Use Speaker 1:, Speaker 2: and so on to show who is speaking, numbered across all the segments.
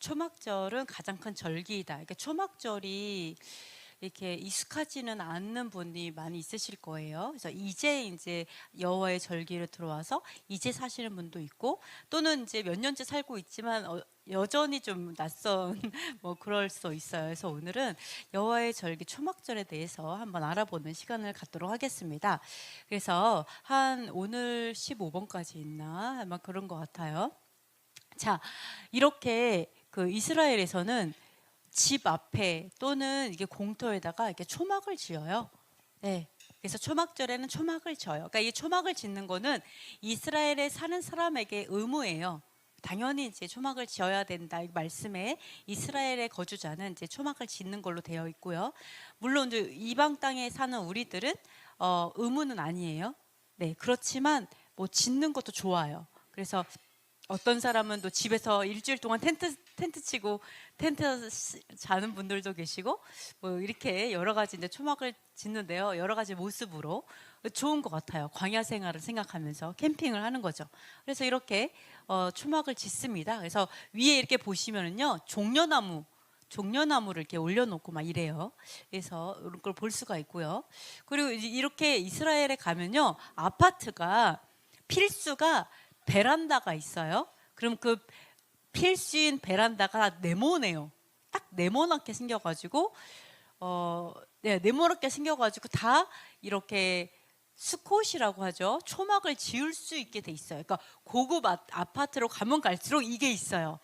Speaker 1: 초막절은 가장 큰 절기이다. 그러니까 초막절이 이렇게 익숙하지는 않는 분이 많이 있으실 거예요. 그래서 이제 여호와의 절기를 들어와서 이제 사시는 분도 있고, 또는 이제 몇 년째 살고 있지만 여전히 좀 낯선 뭐 그럴 수 있어요. 그래서 오늘은 여호와의 절기 초막절에 대해서 한번 알아보는 시간을 갖도록 하겠습니다. 그래서 한 오늘 15번까지 있나 아마 그런 것 같아요. 자, 이렇게 그 이스라엘에서는 집 앞에 또는 이게 공터에다가 이렇게 초막을 지어요. 네. 그래서 초막절에는 초막을 져요. 그러니까 이 초막을 짓는 거는 이스라엘에 사는 사람에게 의무예요. 당연히 이제 초막을 지어야 된다. 이 말씀에 이스라엘의 거주자는 이제 초막을 짓는 걸로 되어 있고요. 물론 이제 이방 땅에 사는 우리들은 의무는 아니에요. 네, 그렇지만 뭐 짓는 것도 좋아요. 그래서 어떤 사람은 또 집에서 일주일 동안 텐트 치고 텐트 자는 분들도 계시고, 뭐 이렇게 여러 가지 이제 초막을 짓는데요. 여러 가지 모습으로 좋은 것 같아요. 광야 생활을 생각하면서 캠핑을 하는 거죠. 그래서 이렇게 초막을 짓습니다. 그래서 위에 이렇게 보시면은요, 종려나무를 이렇게 올려놓고 막 이래요. 그래서 이런 걸 볼 수가 있고요. 그리고 이렇게 이스라엘에 가면요, 아파트가 필수가 베란다가 있어요. 그럼 그 필수인 베란다가 네모네요. 딱 네모나게 생겨가지고 네모나게 생겨가지고 다 이렇게 스콧이라고 하죠. 초막을 지을 수 있게 돼 있어요. 그러니까 고급 아파트로 가면 갈수록 이게 있어요.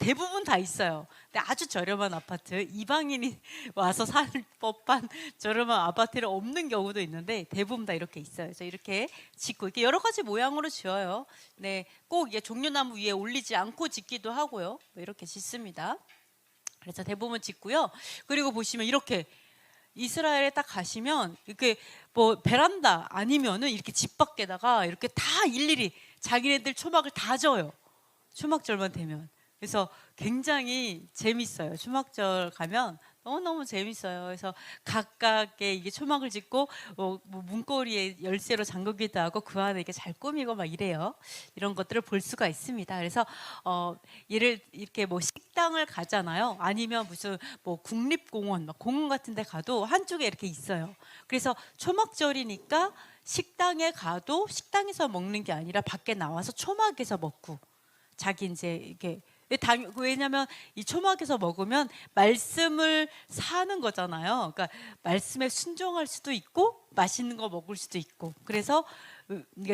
Speaker 1: 대부분 다 있어요. 근데 아주 저렴한 아파트, 이방인이 와서 살 법한 저렴한 아파트는 없는 경우도 있는데 대부분 다 이렇게 있어요. 그래서 이렇게 짓고 이렇게 여러 가지 모양으로 지어요. 네, 꼭 이게 종려나무 위에 올리지 않고 짓기도 하고요. 뭐 이렇게 짓습니다. 그래서 대부분 짓고요. 그리고 보시면 이렇게 이스라엘에 딱 가시면 이렇게 뭐 베란다 아니면은 이렇게 집 밖에다가 이렇게 다 일일이 자기네들 초막을 다 져요. 초막절만 되면. 그래서 굉장히 재밌어요. 초막절 가면 너무너무 재밌어요. 그래서 각각의 이게 초막을 짓고 뭐 문고리에 열쇠로 잠그기도 하고 그 안에 이렇게 잘 꾸미고 막 이래요. 이런 것들을 볼 수가 있습니다. 그래서 예를 이렇게 뭐 식당을 가잖아요. 아니면 무슨 뭐 국립공원, 막 공원 같은 데 가도 한쪽에 이렇게 있어요. 그래서 초막절이니까 식당에 가도 식당에서 먹는 게 아니라 밖에 나와서 초막에서 먹고 자기 이제 이렇게 왜냐하면 이 초막에서 먹으면 말씀을 사는 거잖아요. 그러니까 말씀에 순종할 수도 있고 맛있는 거 먹을 수도 있고, 그래서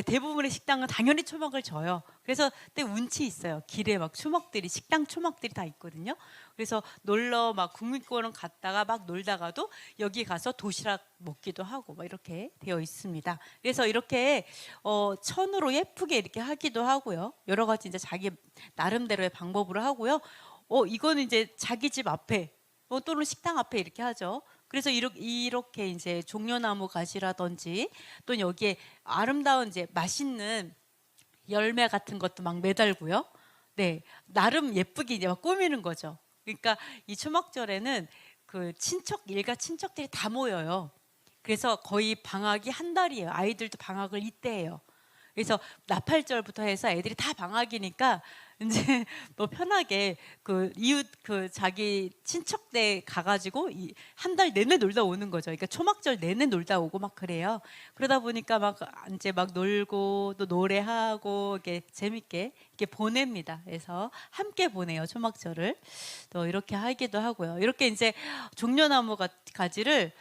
Speaker 1: 대부분의 식당은 당연히 초막을 져요. 그래서 때 운치 있어요. 길에 막 초막들이, 식당 초막들이 다 있거든요. 그래서 놀러 막 국립공원 갔다가 막 놀다가도 여기 가서 도시락 먹기도 하고 막 이렇게 되어 있습니다. 그래서 이렇게 천으로 예쁘게 이렇게 하기도 하고요. 여러 가지 이제 자기 나름대로의 방법으로 하고요. 이거는 이제 자기 집 앞에 또는 식당 앞에 이렇게 하죠. 그래서 이렇게 이제 종려나무 가지라든지 또 여기에 아름다운 이제 맛있는 열매 같은 것도 막 매달고요. 네, 나름 예쁘게 이제 막 꾸미는 거죠. 그러니까 이 초막절에는 그 일가 친척들이 다 모여요. 그래서 거의 방학이 한 달이에요. 아이들도 방학을 이때 해요. 그래서 나팔절부터 해서 애들이 다 방학이니까 이제 뭐 편하게 그 이웃 그 자기 친척네 가가지고 한 달 내내 놀다 오는 거죠. 그러니까 초막절 내내 놀다 오고 막 그래요. 그러다 보니까 막 이제 막 놀고 또 노래하고 이렇게 재밌게 이렇게 보냅니다. 그래서 함께 보내요, 초막절을. 또 이렇게 하기도 하고요. 이렇게 이제 종려나무 가지를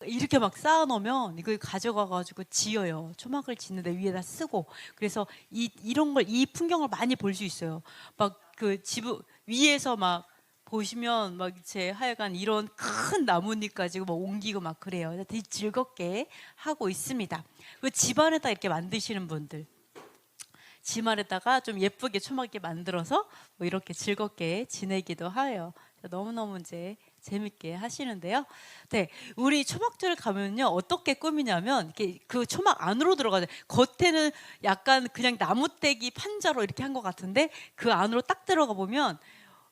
Speaker 1: 이렇게 막 쌓아놓으면 이걸 가져가가지고 지어요. 초막을 짓는데 위에다 쓰고. 그래서 이 풍경을 많이 볼 수 있어요. 막 그 집 위에서 막 보시면 막 제 하여간 이런 큰 나뭇잎 가지고 막 옮기고 막 그래요. 되게 즐겁게 하고 있습니다. 그 집안에다 이렇게 만드시는 분들, 집안에다가 좀 예쁘게 초막에 만들어서 뭐 이렇게 즐겁게 지내기도 해요. 너무너무 이제 재밌게 하시는데요. 네, 우리 초막절 가면요 어떻게 꾸미냐면 이렇게 그 초막 안으로 들어가요. 겉에는 약간 그냥 나무떼기 판자로 이렇게 한 것 같은데 그 안으로 딱 들어가 보면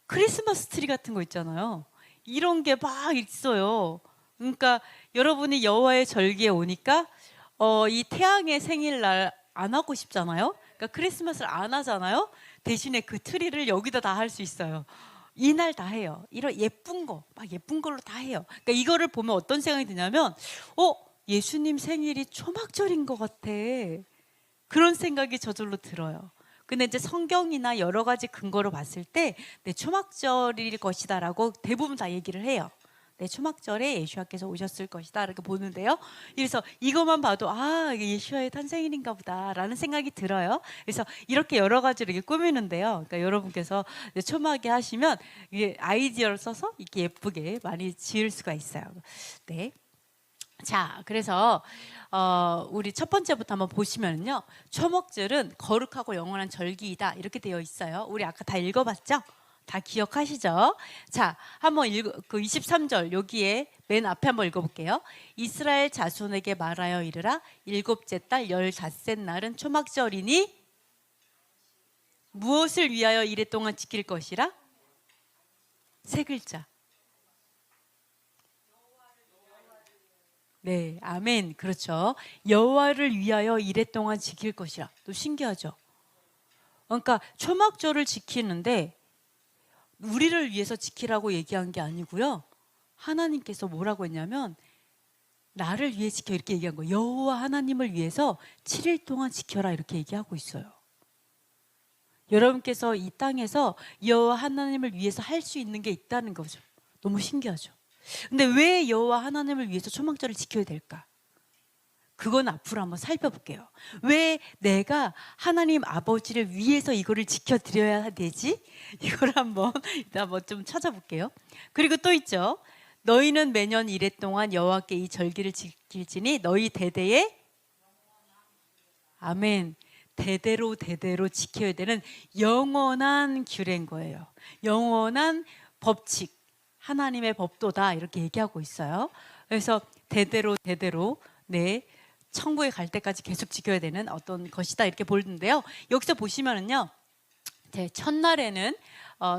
Speaker 1: 크리스마스 트리 같은 거 있잖아요. 이런 게 막 있어요. 그러니까 여러분이 여호와의 절기에 오니까 이 태양의 생일날 안 하고 싶잖아요. 그러니까 크리스마스를 안 하잖아요. 대신에 그 트리를 여기다 다 할 수 있어요. 이날 다 해요. 이런 예쁜 거, 막 예쁜 걸로 다 해요. 그러니까 이거를 보면 어떤 생각이 드냐면, 예수님 생일이 초막절인 것 같아. 그런 생각이 저절로 들어요. 근데 이제 성경이나 여러 가지 근거로 봤을 때, 내 초막절일 것이다라고 대부분 다 얘기를 해요. 내 초막절에 예수와께서 오셨을 것이다 이렇게 보는데요. 그래서 이것만 봐도 이게 예수와의 탄생일인가 보다라는 생각이 들어요. 그래서 이렇게 여러 가지로 이렇게 꾸미는데요. 그러니까 여러분께서 초막에 하시면 이게 아이디어를 써서 이렇게 예쁘게 많이 지을 수가 있어요. 네. 자, 그래서 우리 첫 번째부터 한번 보시면요, 초막절은 거룩하고 영원한 절기이다 이렇게 되어 있어요. 우리 아까 다 읽어봤죠? 다 기억하시죠? 자, 한번 그 23절 여기에 맨 앞에 한번 읽어볼게요. 이스라엘 자손에게 말하여 이르라. 일곱째 달 15셋 날은 초막절이니 무엇을 위하여 이래 동안 지킬 것이라? 세 글자. 네, 아멘. 그렇죠. 여호와를 위하여 이래 동안 지킬 것이라. 또 신기하죠? 그러니까 초막절을 지키는데 우리를 위해서 지키라고 얘기한 게 아니고요. 하나님께서 뭐라고 했냐면 나를 위해 지켜 이렇게 얘기한 거예요. 여호와 하나님을 위해서 7일 동안 지켜라 이렇게 얘기하고 있어요. 여러분께서 이 땅에서 여호와 하나님을 위해서 할 수 있는 게 있다는 거죠. 너무 신기하죠. 근데 왜 여호와 하나님을 위해서 초막절을 지켜야 될까? 그건 앞으로 한번 살펴볼게요. 왜 내가 하나님 아버지를 위해서 이거를 지켜드려야 되지? 이걸 한번 좀 찾아볼게요. 그리고 또 있죠. 너희는 매년 이래 동안 여호와께 이 절기를 지킬지니 너희 대대에 아멘. 대대로 지켜야 되는 영원한 규례인 거예요. 영원한 법칙, 하나님의 법도다 이렇게 얘기하고 있어요. 그래서 대대로 네. 천국에 갈 때까지 계속 지켜야 되는 어떤 것이다 이렇게 보는데요. 여기서 보시면은요, 첫날에는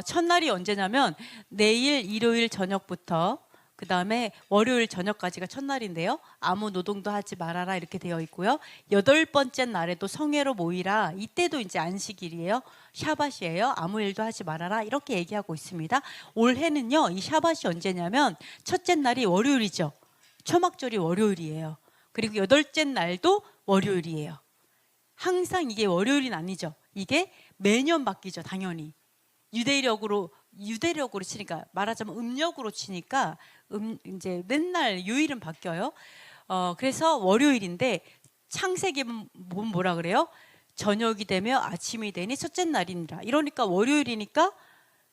Speaker 1: 첫날이 언제냐면 내일 일요일 저녁부터 그 다음에 월요일 저녁까지가 첫날인데요. 아무 노동도 하지 말아라 이렇게 되어 있고요. 8번째 날에도 성회로 모이라. 이때도 이제 안식일이에요. 샤밧이에요. 아무 일도 하지 말아라 이렇게 얘기하고 있습니다. 올해는요, 이 샤밧이 언제냐면 첫째 날이 월요일이죠. 초막절이 월요일이에요. 그리고 8째 날도 월요일이에요. 항상 이게 월요일은 아니죠. 이게 매년 바뀌죠. 당연히 유대력으로 치니까, 말하자면 음력으로 치니까 이제 맨날 요일은 바뀌어요. 그래서 월요일인데 창세기 보면 뭐라 그래요? 저녁이 되며 아침이 되니 첫째 날이니라. 이러니까 월요일이니까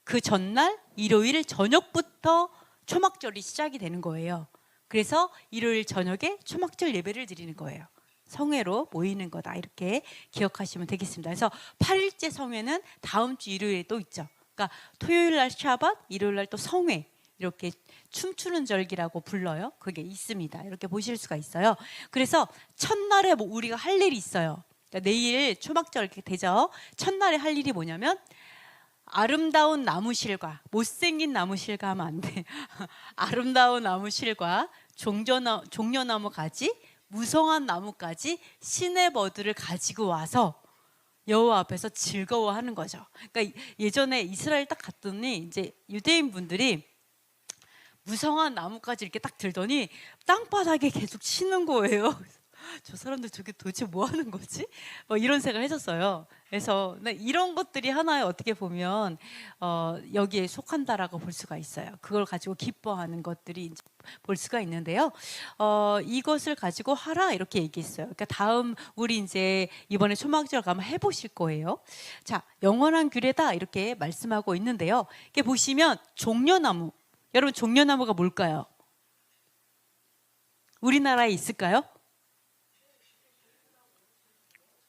Speaker 1: 그 전날 일요일 저녁부터 초막절이 시작이 되는 거예요. 그래서 일요일 저녁에 초막절 예배를 드리는 거예요. 성회로 모이는 거다 이렇게 기억하시면 되겠습니다. 그래서 8일째 성회는 다음 주 일요일에 또 있죠. 그러니까 토요일 날 샤밧, 일요일 날 또 성회, 이렇게 춤추는 절기라고 불러요. 그게 있습니다. 이렇게 보실 수가 있어요. 그래서 첫날에 우리가 할 일이 있어요. 그러니까 내일 초막절 이렇게 되죠. 첫날에 할 일이 뭐냐면 아름다운 나무실과, 못생긴 나무실과 하면 안 돼. 아름다운 나무실과 종려나무 가지, 무성한 나무까지 시내버드를 가지고 와서 여호와 앞에서 즐거워하는 거죠. 그러니까 예전에 이스라엘 딱 갔더니 이제 유대인 분들이 무성한 나무까지 이렇게 딱 들더니 땅바닥에 계속 치는 거예요. 저 사람들 저게 도대체 뭐 하는 거지? 이런 생각을 했었어요. 그래서 이런 것들이 하나의 어떻게 보면 여기에 속한다라고 볼 수가 있어요. 그걸 가지고 기뻐하는 것들이 이제 볼 수가 있는데요. 이것을 가지고 하라 이렇게 얘기했어요. 그러니까 다음 우리 이제 이번에 초막절 가면 해보실 거예요. 자, 영원한 규례다 이렇게 말씀하고 있는데요. 이렇게 보시면 종려나무, 여러분 종려나무가 뭘까요? 우리나라에 있을까요?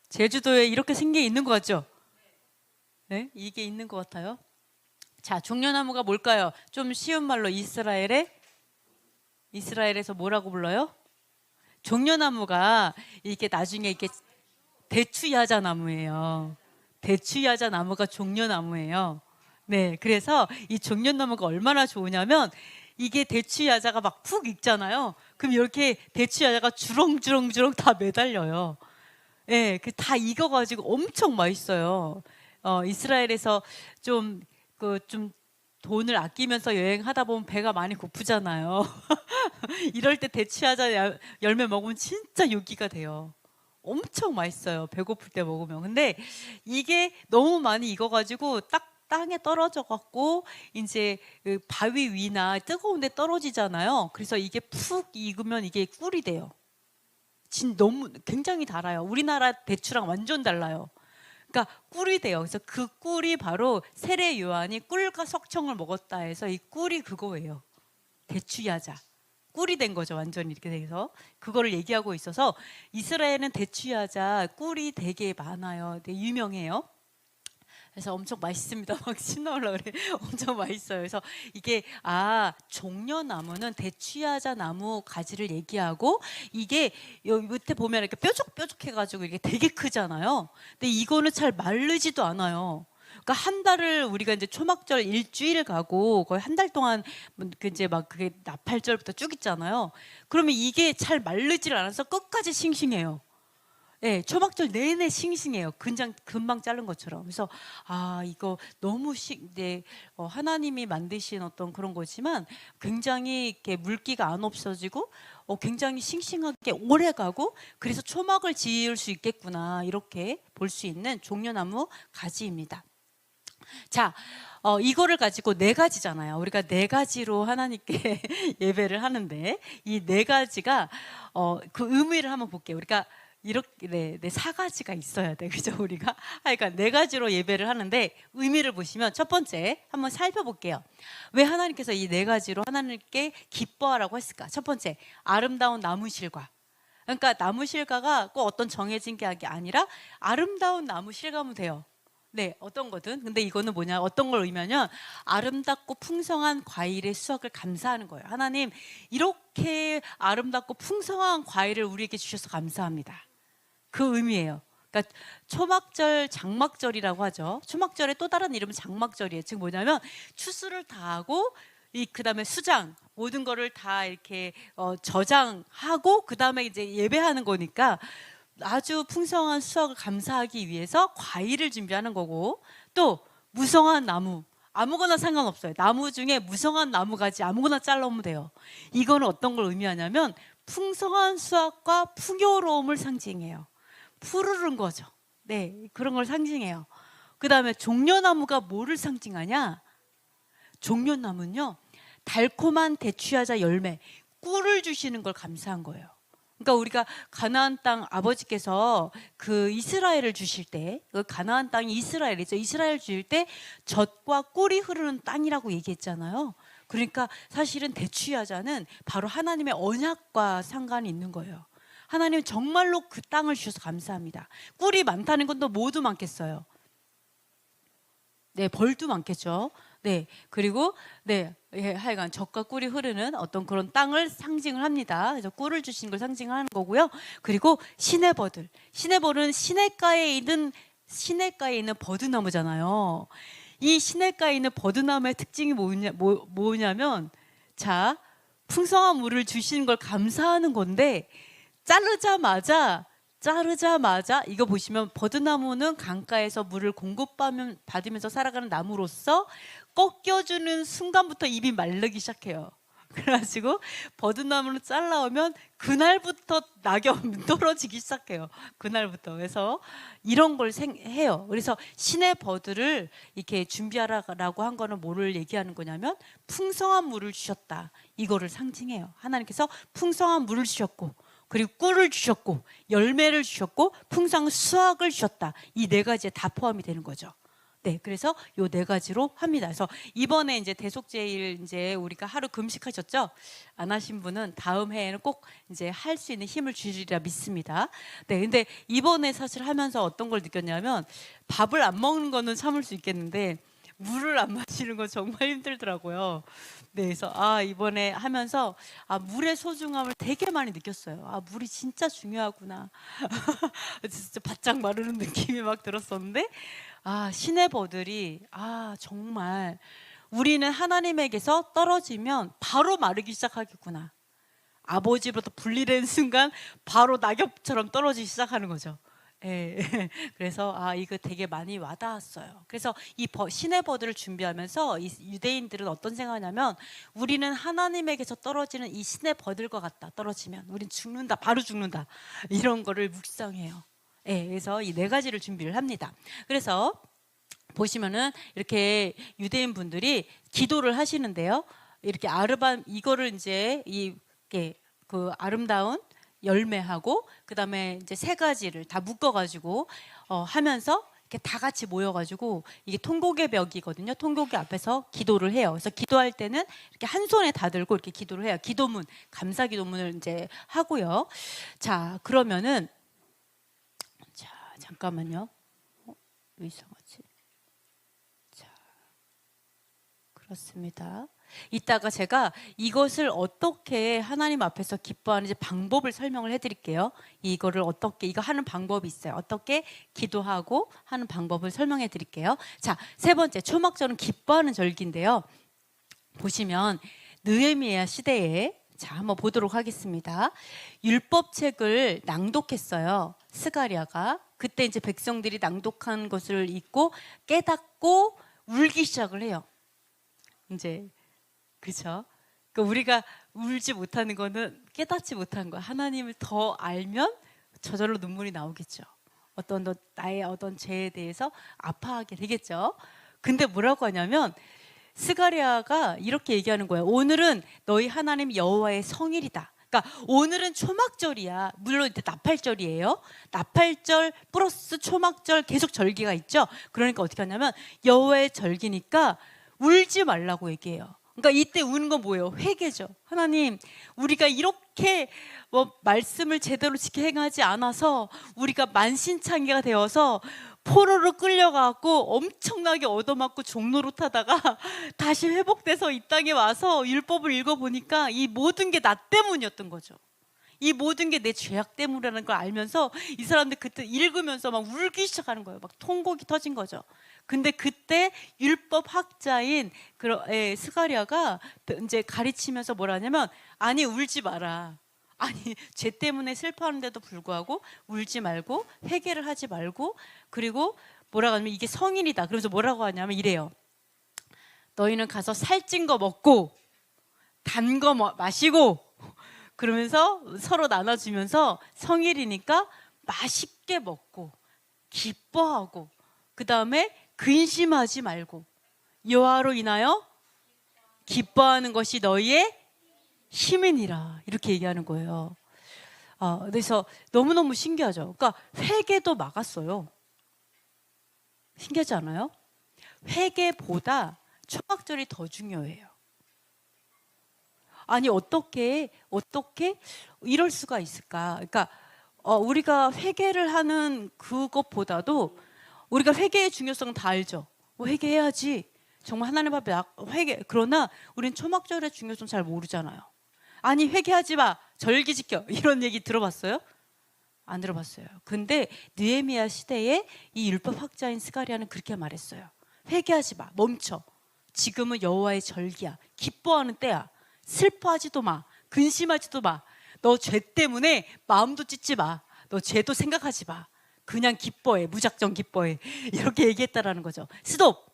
Speaker 1: 제주도에 이렇게 생겨 있는 것 같죠? 네, 이게 있는 것 같아요. 자, 종려나무가 뭘까요? 좀 쉬운 말로 이스라엘에서 뭐라고 불러요? 종려나무가 이렇게 나중에 이렇게 대추야자 나무예요. 대추야자 나무가 종려나무예요. 네, 그래서 이 종려나무가 얼마나 좋으냐면 이게 대추야자가 막 푹 익잖아요. 그럼 이렇게 대추야자가 주렁주렁 다 매달려요. 네, 다 익어가지고 엄청 맛있어요. 이스라엘에서 좀 돈을 아끼면서 여행하다 보면 배가 많이 고프잖아요. 이럴 때 대추야자 열매 먹으면 진짜 요기가 돼요. 엄청 맛있어요. 배고플 때 먹으면. 근데 이게 너무 많이 익어가지고 딱 땅에 떨어져 갖고 이제 그 바위 위나 뜨거운 데 떨어지잖아요. 그래서 이게 푹 익으면 이게 꿀이 돼요. 너무 굉장히 달아요. 우리나라 대추랑 완전 달라요. 그러니까 꿀이 돼요. 그래서 그 꿀이 바로 세례 요한이 꿀과 석청을 먹었다 해서 이 꿀이 그거예요. 대추야자. 꿀이 된 거죠. 완전히 이렇게 돼서 그거를 얘기하고 있어서 이스라엘은 대추야자 꿀이 되게 많아요. 되게 유명해요. 그래서 엄청 맛있습니다. 막 침 나오려고 그래. 엄청 맛있어요. 그래서 이게 종려나무는 대추야자 나무 가지를 얘기하고 이게 여기 밑에 보면 이렇게 뾰족뾰족해가지고 이게 되게 크잖아요. 근데 이거는 잘 마르지도 않아요. 그러니까 한 달을 우리가 이제 초막절 일주일 가고 거의 한 달 동안 이제 막 그게 나팔절부터 쭉 있잖아요. 그러면 이게 잘 마르질 않아서 끝까지 싱싱해요. 네, 초막절 내내 싱싱해요. 금방 자른 것처럼. 그래서 이거 너무 네, 하나님이 만드신 어떤 그런 거지만 굉장히 이렇게 물기가 안 없어지고 굉장히 싱싱하게 오래 가고 그래서 초막을 지을 수 있겠구나 이렇게 볼 수 있는 종려나무 가지입니다. 자, 이거를 가지고 네 가지잖아요. 우리가 네 가지로 하나님께 예배를 하는데 이 네 가지가 그 의미를 한번 볼게요. 우리가 이렇게 사 가지가 있어야 돼, 그죠? 우리가 그러니까 네 가지로 예배를 하는데 의미를 보시면 첫 번째 한번 살펴볼게요. 왜 하나님께서 이 네 가지로 하나님께 기뻐하라고 했을까? 첫 번째, 아름다운 나무실과. 그러니까 나무실과가 꼭 어떤 정해진 게 아니라 아름다운 나무실과면 돼요. 네, 어떤 거든. 근데 이거는 뭐냐? 어떤 걸 의미하면 아름답고 풍성한 과일의 수확을 감사하는 거예요. 하나님, 이렇게 아름답고 풍성한 과일을 우리에게 주셔서 감사합니다. 그 의미예요. 그러니까 초막절, 장막절이라고 하죠. 초막절의 또 다른 이름은 장막절이에요. 즉 뭐냐면 추수를 다 하고 그다음에 수장 모든 거를 다 이렇게 저장하고 그다음에 이제 예배하는 거니까 아주 풍성한 수확을 감사하기 위해서 과일을 준비하는 거고 또 무성한 나무 아무거나 상관없어요. 나무 중에 무성한 나무 가지 아무거나 잘라오면 돼요. 이거는 어떤 걸 의미하냐면 풍성한 수확과 풍요로움을 상징해요. 푸르른 거죠. 네, 그런 걸 상징해요. 그 다음에 종려나무가 뭐를 상징하냐? 종려나무는요 달콤한 대추야자 열매 꿀을 주시는 걸 감사한 거예요. 그러니까 우리가 가나안 땅 아버지께서 그 이스라엘을 주실 때 그 가나안 땅이 이스라엘이죠. 이스라엘 주실 때 젖과 꿀이 흐르는 땅이라고 얘기했잖아요. 그러니까 사실은 대추야자는 바로 하나님의 언약과 상관이 있는 거예요. 하나님 정말로 그 땅을 주셔서 감사합니다. 꿀이 많다는 건 또 뭐도 많겠어요. 네, 벌도 많겠죠. 네, 그리고 하여간 젖과 꿀이 흐르는 어떤 그런 땅을 상징을 합니다. 그래서 꿀을 주신 걸 상징하는 거고요. 그리고 시내버들, 시내벌은 시내가에 있는 버드나무잖아요. 이 시내가에 있는 버드나무의 특징이 뭐냐면 자, 풍성한 물을 주시는 걸 감사하는 건데 자르자마자 이거 보시면 버드나무는 강가에서 물을 공급받으면서 살아가는 나무로서 꺾여주는 순간부터 입이 마르기 시작해요. 그래가지고 버드나무를 잘라오면 그날부터 낙엽 떨어지기 시작해요. 그날부터. 그래서 이런 걸 해요. 그래서 신의 버드를 이렇게 준비하라고 한 거는 뭐를 얘기하는 거냐면 풍성한 물을 주셨다. 이거를 상징해요. 하나님께서 풍성한 물을 주셨고 그리고 꿀을 주셨고 열매를 주셨고 풍성한 수확을 주셨다. 이 네 가지에 다 포함이 되는 거죠. 네, 그래서 요 네 가지로 합니다. 그래서 이번에 이제 대속제일 이제 우리가 하루 금식하셨죠? 안 하신 분은 다음 해에는 꼭 이제 할 수 있는 힘을 주리라 믿습니다. 네, 근데 이번에 사실 하면서 어떤 걸 느꼈냐면 밥을 안 먹는 거는 참을 수 있겠는데 물을 안 마시는 건 정말 힘들더라고요. 네, 그래서 이번에 하면서 물의 소중함을 되게 많이 느꼈어요. 물이 진짜 중요하구나. 진짜 바짝 마르는 느낌이 막 들었었는데 신의 버들이 정말 우리는 하나님에게서 떨어지면 바로 마르기 시작하겠구나. 아버지로부터 분리된 순간 바로 낙엽처럼 떨어지기 시작하는 거죠. 예. 그래서 이거 되게 많이 와닿았어요. 그래서 이 시내버드를 준비하면서 이 유대인들은 어떤 생각하냐면 우리는 하나님에게서 떨어지는 이 시내버들과 같다. 떨어지면 우린 죽는다. 바로 죽는다. 이런 거를 묵상해요. 예. 그래서 이 네 가지를 준비를 합니다. 그래서 보시면은 이렇게 유대인 분들이 기도를 하시는데요. 이렇게 이거를 이제 이게 그 아름다운 열매하고 그다음에 이제 세 가지를 다 묶어가지고 하면서 이렇게 다 같이 모여가지고 이게 통곡의 벽이거든요. 통곡의 앞에서 기도를 해요. 그래서 기도할 때는 이렇게 한 손에 다 들고 이렇게 기도를 해요. 기도문, 감사 기도문을 이제 하고요. 자, 그러면은 자 잠깐만요. 왜 이상하지? 자, 그렇습니다. 이따가 제가 이것을 어떻게 하나님 앞에서 기뻐하는지 방법을 설명을 해드릴게요. 이거를 어떻게 이거 하는 방법이 있어요. 어떻게 기도하고 하는 방법을 설명해 드릴게요. 자, 세 번째 초막절은 기뻐하는 절기인데요. 보시면 느헤미야 시대에 자 한번 보도록 하겠습니다. 율법책을 낭독했어요. 스가랴가. 그때 이제 백성들이 낭독한 것을 읽고 깨닫고 울기 시작을 해요. 이제 그렇죠? 그러니까 우리가 울지 못하는 거는 깨닫지 못한 거야. 하나님을 더 알면 저절로 눈물이 나오겠죠. 나의 어떤 죄에 대해서 아파하게 되겠죠. 근데 뭐라고 하냐면 스가랴가 이렇게 얘기하는 거예요. 오늘은 너희 하나님 여호와의 성일이다. 그러니까 오늘은 초막절이야. 물론 이제 나팔절이에요. 나팔절 플러스 초막절 계속 절기가 있죠. 그러니까 어떻게 하냐면 여호와의 절기니까 울지 말라고 얘기해요. 그러니까 이때 우는 건 뭐예요? 회개죠. 하나님, 우리가 이렇게 말씀을 제대로 지켜 행하지 않아서 우리가 만신창이가 되어서 포로로 끌려가고 엄청나게 얻어맞고 종노릇하다가 다시 회복돼서 이 땅에 와서 율법을 읽어보니까 이 모든 게 나 때문이었던 거죠. 이 모든 게 내 죄악 때문이라는 걸 알면서 이 사람들 그때 읽으면서 막 울기 시작하는 거예요. 막 통곡이 터진 거죠. 근데 그때 율법 학자인 스가랴가 이제 가르치면서 뭐라 하냐면 아니 울지 마라. 아니 죄 때문에 슬퍼하는데도 불구하고 울지 말고 회개를 하지 말고 그리고 뭐라고 하냐면 이게 성인이다. 그러면서 뭐라고 하냐면 이래요. 너희는 가서 살찐 거 먹고 단 거 마시고 그러면서 서로 나눠주면서 성일이니까 맛있게 먹고 기뻐하고 그 다음에 근심하지 말고 여호와로 인하여 기뻐하는 것이 너희의 힘이니라 이렇게 얘기하는 거예요. 그래서 너무너무 신기하죠. 그러니까 회개도 막았어요. 신기하지 않아요? 회개보다 초막절이 더 중요해요. 아니 어떻게 이럴 수가 있을까? 그러니까 우리가 회개를 하는 그것보다도 우리가 회개의 중요성 다 알죠. 회개해야지. 정말 하나님 앞에 회개. 그러나 우린 초막절의 중요성 잘 모르잖아요. 아니 회개하지 마. 절기 지켜. 이런 얘기 들어봤어요? 안 들어봤어요. 근데 느헤미야 시대에 이 율법 학자인 스가랴는 그렇게 말했어요. 회개하지 마. 멈춰. 지금은 여호와의 절기야. 기뻐하는 때야. 슬퍼하지도 마. 근심하지도 마. 너 죄 때문에 마음도 찢지 마. 너 죄도 생각하지 마. 그냥 기뻐해. 무작정 기뻐해. 이렇게 얘기했다라는 거죠. 스톱.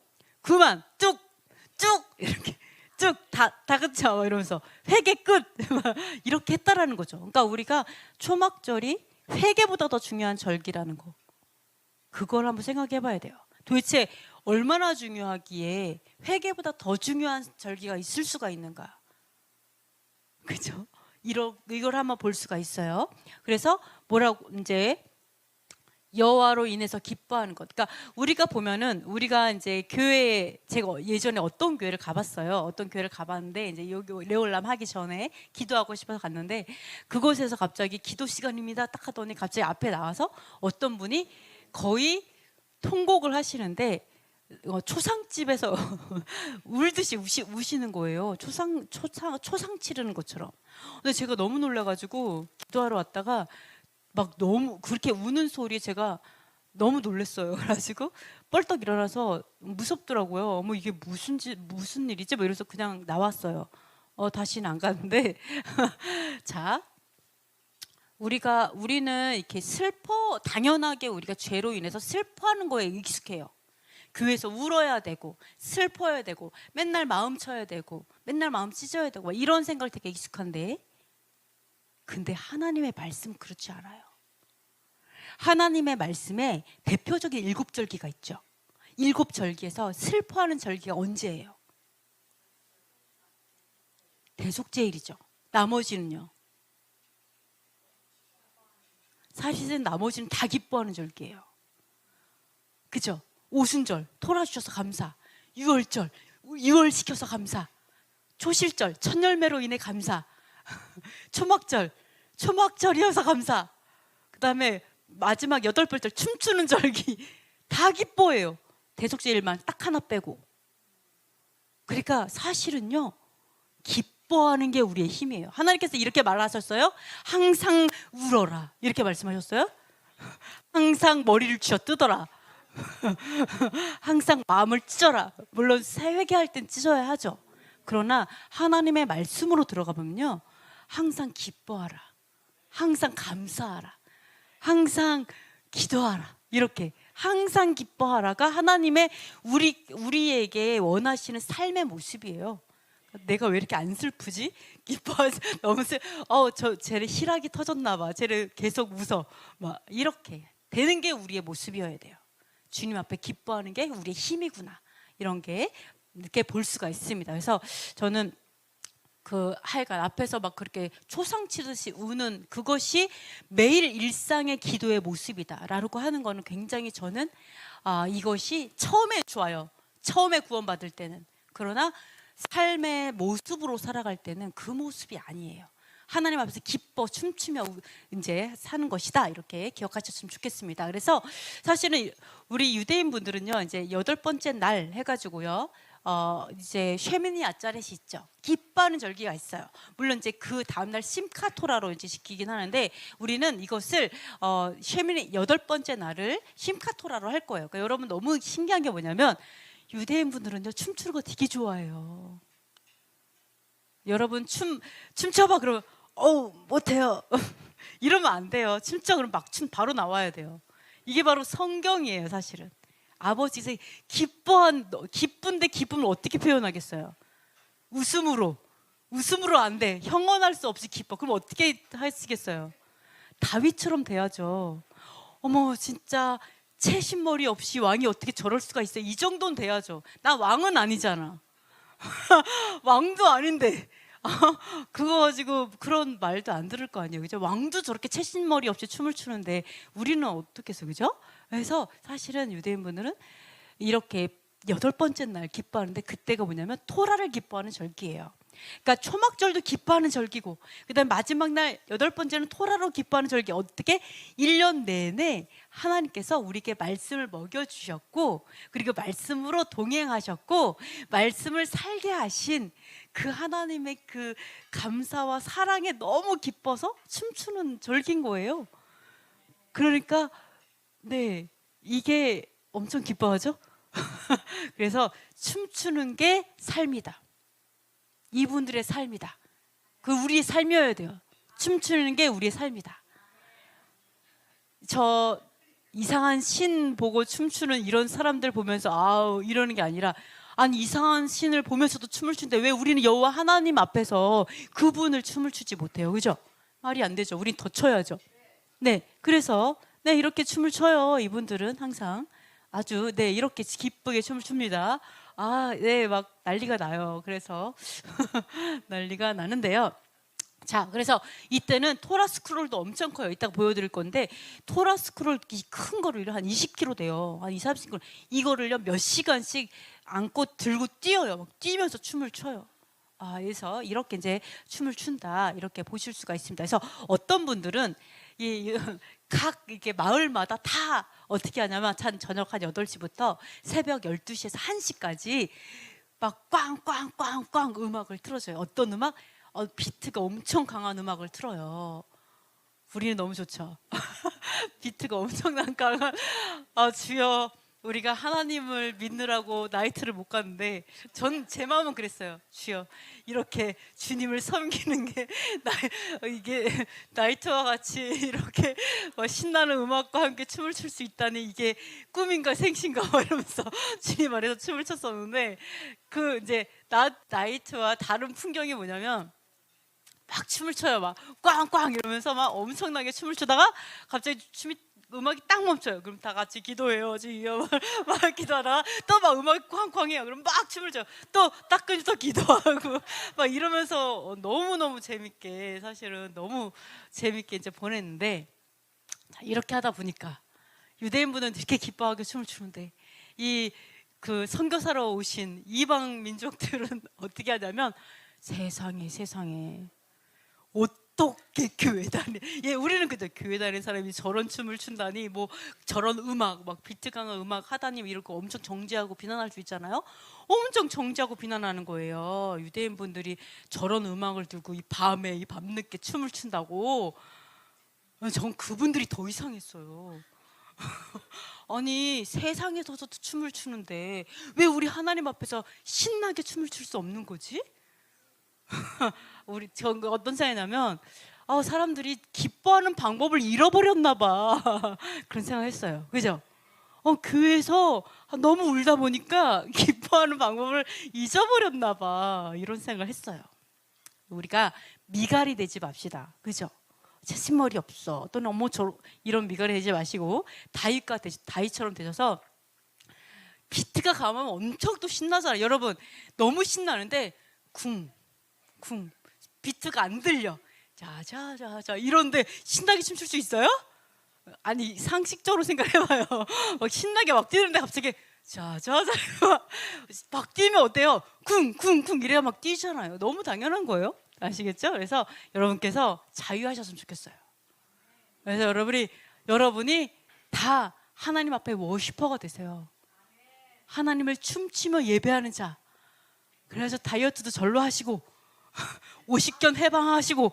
Speaker 1: 그만. 쭉. 이렇게 쭉 다 그쳐 이러면서 회개 끝. 이렇게 했다라는 거죠. 그러니까 우리가 초막절이 회개보다 더 중요한 절기라는 거. 그걸 한번 생각해 봐야 돼요. 도대체 얼마나 중요하기에 회개보다 더 중요한 절기가 있을 수가 있는가? 그죠? 이걸 한번 볼 수가 있어요. 그래서 뭐라고 이제 여호와로 인해서 기뻐하는 것. 그러니까 우리가 보면은 우리가 이제 교회에 제가 예전에 어떤 교회를 가봤어요. 어떤 교회를 가봤는데 이제 여기 레올람 하기 전에 기도하고 싶어서 갔는데 그곳에서 갑자기 기도 시간입니다. 딱 하더니 갑자기 앞에 나와서 어떤 분이 거의 통곡을 하시는데 초상집에서 울듯이 우시는 거예요. 초상 치르는 것처럼. 근데 제가 너무 놀라가지고 기도하러 왔다가 막 너무 그렇게 우는 소리에 제가 너무 놀랐어요. 그래가지고 뻘떡 일어나서 무섭더라고요. 어머 이게 무슨 일이지? 뭐 이래서 그냥 나왔어요. 다시는 안 가는데 자 우리는 이렇게 당연하게 우리가 죄로 인해서 슬퍼하는 거에 익숙해요. 교회에서 울어야 되고 슬퍼야 되고 맨날 마음 쳐야 되고 맨날 마음 찢어야 되고 막 이런 생각이 되게 익숙한데, 근데 하나님의 말씀 그렇지 않아요. 하나님의 말씀에 대표적인 7절기가 있죠. 7절기에서 슬퍼하는 절기가 언제예요? 대속제일이죠. 나머지는요? 사실은 나머지는 다 기뻐하는 절기예요. 그죠? 오순절 토라 주셔서 감사, 유월절 유월시켜서 감사, 초실절 첫 열매로 인해 감사, 초막절이어서 감사, 그 다음에 마지막 8벌절 춤추는 절기 다 기뻐해요. 대속제일만 딱 하나 빼고. 그러니까 사실은요, 기뻐하는 게 우리의 힘이에요. 하나님께서 이렇게 말하셨어요. 항상 울어라 이렇게 말씀하셨어요. 항상 머리를 쥐어 뜯어라. 항상 마음을 찢어라. 물론 회개할 땐 찢어야 하죠. 그러나 하나님의 말씀으로 들어가 보면요, 항상 기뻐하라, 항상 감사하라, 항상 기도하라, 이렇게 항상 기뻐하라가 하나님의 우리에게 원하시는 삶의 모습이에요. 내가 왜 이렇게 안 슬프지? 기뻐하지. 너무 쟤를 희락이 터졌나 봐. 쟤를 계속 웃어. 막 이렇게 되는 게 우리의 모습이어야 돼요. 주님 앞에 기뻐하는 게 우리의 힘이구나, 이런 게 이렇게 볼 수가 있습니다. 그래서 저는 하여간 앞에서 막 그렇게 초상치듯이 우는 그것이 매일 일상의 기도의 모습이다라고 하는 거는 굉장히 저는 이것이 처음에 좋아요. 처음에 구원받을 때는. 그러나 삶의 모습으로 살아갈 때는 그 모습이 아니에요. 하나님 앞에서 기뻐 춤추며 이제 사는 것이다, 이렇게 기억하셨으면 좋겠습니다. 그래서 사실은 우리 유대인 분들은요, 이제 8번째 날 해가지고요, 이제 쉐미니 아짜렛이 있죠. 기뻐하는 절기가 있어요. 물론 이제 그 다음날 심카토라로 이제 지키긴 하는데, 우리는 이것을 쉐미니 8번째 날을 심카토라로 할 거예요. 그러니까 여러분 너무 신기한 게 뭐냐면, 유대인 분들은요 춤추는 거 되게 좋아해요. 여러분 춤춰봐 그러면 못해요. 이러면 안 돼요. 춤춰 그러면 막 춤 바로 나와야 돼요. 이게 바로 성경이에요. 사실은 아버지가 기쁜데 기쁨을 어떻게 표현하겠어요? 웃음으로 안 돼. 형언할 수 없이 기뻐. 그럼 어떻게 하시겠어요? 다윗처럼 돼야죠. 어머 진짜 채신머리 없이 왕이 어떻게 저럴 수가 있어요? 이 정도는 돼야죠. 나 왕은 아니잖아. 왕도 아닌데 그거 가지고 그런 말도 안 들을 거 아니에요, 그죠? 왕도 저렇게 채신머리 없이 춤을 추는데 우리는 어떻게 해서, 그죠? 그래서 사실은 유대인분들은 이렇게 8번째 날 기뻐하는데, 그때가 뭐냐면 토라를 기뻐하는 절기예요. 그러니까 초막절도 기뻐하는 절기고, 그다음 마지막 날 8번째는 토라로 기뻐하는 절기. 어떻게 1년 내내 하나님께서 우리에게 말씀을 먹여주셨고, 그리고 말씀으로 동행하셨고, 말씀을 살게 하신 그 하나님의 그 감사와 사랑에 너무 기뻐서 춤추는 절기인 거예요. 그러니까 네, 이게 엄청 기뻐하죠. 그래서 춤추는 게 삶이다. 이분들의 삶이다. 우리의 삶이어야 돼요. 춤추는 게 우리의 삶이다. 저 이상한 신 보고 춤추는 이런 사람들 보면서 아우 이러는 게 아니라, 아니 이상한 신을 보면서도 춤을 추는데 왜 우리는 여호와 하나님 앞에서 그분을 춤을 추지 못해요, 그죠? 말이 안 되죠. 우린 더 춰야죠. 네, 그래서 네 이렇게 춤을 춰요. 이분들은 항상 아주 네 이렇게 기쁘게 춤을 춥니다. 네, 막 난리가 나요. 그래서 난리가 나는데요. 자, 그래서 이때는 토라 스크롤도 엄청 커요. 이따가 보여드릴 건데, 토라 스크롤 큰 거를 한 20kg 돼요. 한 30kg. 이거를요 몇 시간씩 안고 들고 뛰어요. 막 뛰면서 춤을 춰요. 그래서 이렇게 이제 춤을 춘다, 이렇게 보실 수가 있습니다. 그래서 어떤 분들은 각 이렇게 마을마다 다 어떻게 하냐면 저녁 한 8시부터 새벽 12시에서 1시까지 막 꽝꽝꽝꽝 음악을 틀어줘요. 어떤 음악? 비트가 엄청 강한 음악을 틀어요. 우리는 너무 좋죠. 비트가 엄청난 강한 주여 우리가 하나님을 믿느라고 나이트를 못 갔는데 전 제 마음은 그랬어요. 주여, 이렇게 주님을 섬기는 게 이게 나이트와 같이 이렇게 신나는 음악과 함께 춤을 출 수 있다니 이게 꿈인가 생신가 이러면서 주님 안에서 춤을 췄었는데, 그 이제 나이트와 다른 풍경이 뭐냐면 막 춤을 춰요. 막 꽝꽝 이러면서 막 엄청나게 춤을 추다가 갑자기 음악이 딱 멈춰요. 그럼 다 같이 기도해요. 주여 막 기도하다가 또 막 음악이 쾅쾅해요. 그럼 막 춤을 춰요. 또 딱 끊지 또 기도하고 막 이러면서 너무너무 재밌게, 사실은 너무 재밌게 이제 보냈는데, 이렇게 하다 보니까 유대인분은 이렇게 기뻐하게 춤을 추는데 이 그 선교사로 오신 이방 민족들은 어떻게 하냐면, 세상에 어떻게 교회 다니? 예, 우리는 그죠. 교회 다니는 사람이 저런 춤을 춘다니, 뭐 저런 음악, 막 비트 강한 음악 하다니 이럴 거 엄청 정죄하고 비난할 수 있잖아요. 엄청 정죄하고 비난하는 거예요. 유대인 분들이 저런 음악을 들고 이 밤에 이 밤늦게 춤을 춘다고. 전 그분들이 더 이상했어요. 아니, 세상에서도 춤을 추는데 왜 우리 하나님 앞에서 신나게 춤을 출 수 없는 거지? 저 어떤 생각이냐면, 사람들이 기뻐하는 방법을 잃어버렸나 봐. 그런 생각했어요. 그죠? 교회에서 너무 울다 보니까 기뻐하는 방법을 잊어버렸나 봐. 이런 생각을 했어요. 우리가 미갈이 되지 맙시다. 그죠? 채신머리 없어. 또는 어머 이런 미갈이 되지 마시고 다윗처럼 되셔서, 비트가 가면 엄청 또 신나잖아요. 여러분, 너무 신나는데 쿵 비트가 안 들려. 자자자자 이런데 신나게 춤출 수 있어요? 아니, 상식적으로 생각해봐요. 막 신나게 막 뛰는데 갑자기 자자자 막 뛰면 어때요? 쿵쿵쿵 이래야 막 뛰잖아요. 너무 당연한 거예요. 아시겠죠? 그래서 여러분께서 자유하셨으면 좋겠어요. 그래서 여러분이 다 하나님 앞에 워시퍼가 되세요. 하나님을 춤추며 예배하는 자. 그래서 다이어트도 절로 하시고 오십견 해방하시고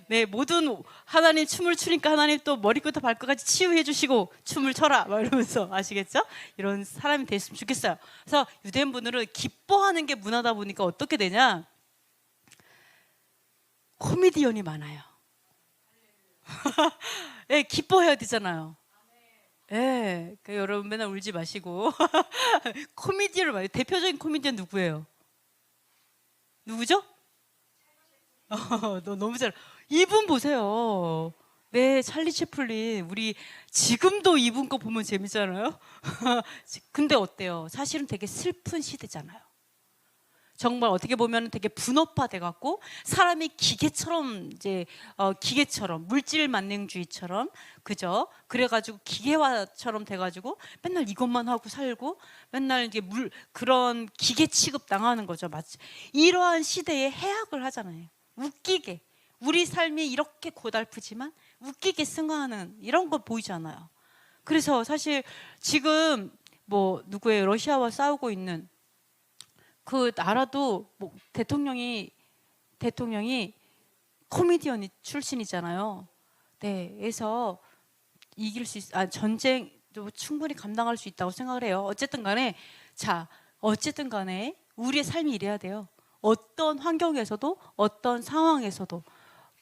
Speaker 1: 네, 모든 하나님 춤을 추니까 하나님 또 머리부터 발끝까지 치유해 주시고 춤을 춰라 막 이러면서, 아시겠죠? 이런 사람이 됐으면 좋겠어요. 그래서 유대인 분들은 기뻐하는 게 문화다 보니까 어떻게 되냐, 코미디언이 많아요. 네, 기뻐해야 되잖아요. 네, 그러니까 여러분 맨날 울지 마시고 코미디언을 많이. 대표적인 코미디언 누구예요? 누구죠? 너 너무 잘. 이분 보세요. 네, 찰리 채플린. 우리 지금도 이분 거 보면 재밌잖아요. 근데 어때요? 사실은 되게 슬픈 시대잖아요. 정말 어떻게 보면 되게 분업화돼 갖고 사람이 기계처럼 기계처럼 물질 만능주의처럼, 그죠? 그래가지고 기계화처럼 돼가지고 맨날 이것만 하고 살고 맨날 이제 그런 기계 취급 당하는 거죠. 마치 이러한 시대에 해악을 하잖아요. 웃기게 우리 삶이 이렇게 고달프지만 웃기게 승화하는 이런 거 보이잖아요. 그래서 사실 지금 뭐 누구의 러시아와 싸우고 있는 그 나라도 뭐 대통령이 코미디언 출신이잖아요. 네, 그래서 이길 수 전쟁도 충분히 감당할 수 있다고 생각을 해요. 어쨌든 간에 우리의 삶이 이래야 돼요. 어떤 환경에서도 어떤 상황에서도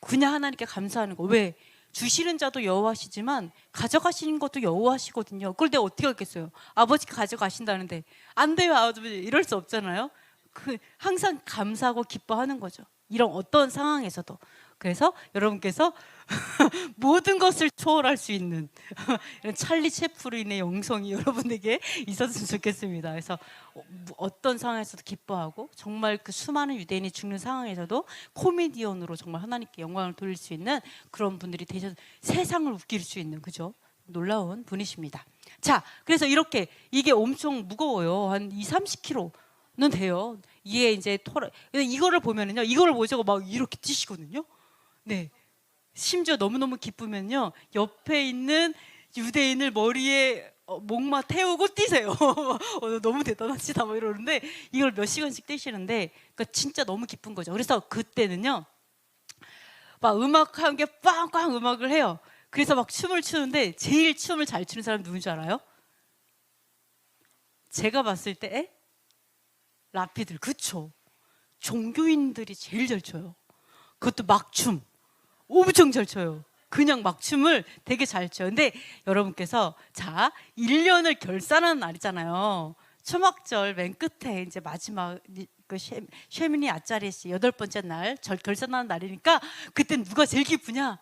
Speaker 1: 그냥 하나님께 감사하는 거. 왜? 주시는 자도 여호와시지만 가져가시는 것도 여호와시거든요. 그걸 내가 어떻게 하겠어요? 아버지가 가져가신다는데 안 돼요, 아버지. 이럴 수 없잖아요. 항상 감사하고 기뻐하는 거죠. 이런 어떤 상황에서도. 그래서 여러분께서 모든 것을 초월할 수 있는 이런 찰리 채플린의 영성이 여러분에게 있었으면 좋겠습니다. 그래서 어떤 상황에서도 기뻐하고, 정말 그 수많은 유대인이 죽는 상황에서도 코미디언으로 정말 하나님께 영광을 돌릴 수 있는 그런 분들이 되셔서 세상을 웃길 수 있는, 그죠? 놀라운 분이십니다. 자, 그래서 이게 엄청 무거워요. 한 20-30kg는 돼요. 이게 이제 이거를 보면은요, 이거를 보시고 막 이렇게 뛰시거든요. 네. 심지어 너무너무 기쁘면요, 옆에 있는 유대인을 머리에 목마 태우고 뛰세요. 너무 대단하시다 뭐 이러는데, 이걸 몇 시간씩 뛰시는데, 그러니까 진짜 너무 기쁜 거죠. 그래서 그때는요, 막 음악과 함께 빵빵 음악을 해요. 그래서 막 춤을 추는데 제일 춤을 잘 추는 사람 누군지 알아요? 제가 봤을 때 라피들, 그쵸? 종교인들이 제일 잘 춰요. 그것도 막춤 엄청 잘 춰요. 그냥 막춤을 되게 잘 춰요. 근데 여러분께서 자 1년을 결산하는 날이잖아요. 초막절 맨 끝에 이제 마지막 그 쉐미니 아짜리시 8번째 날 결산하는 날이니까 그땐 누가 제일 기쁘냐?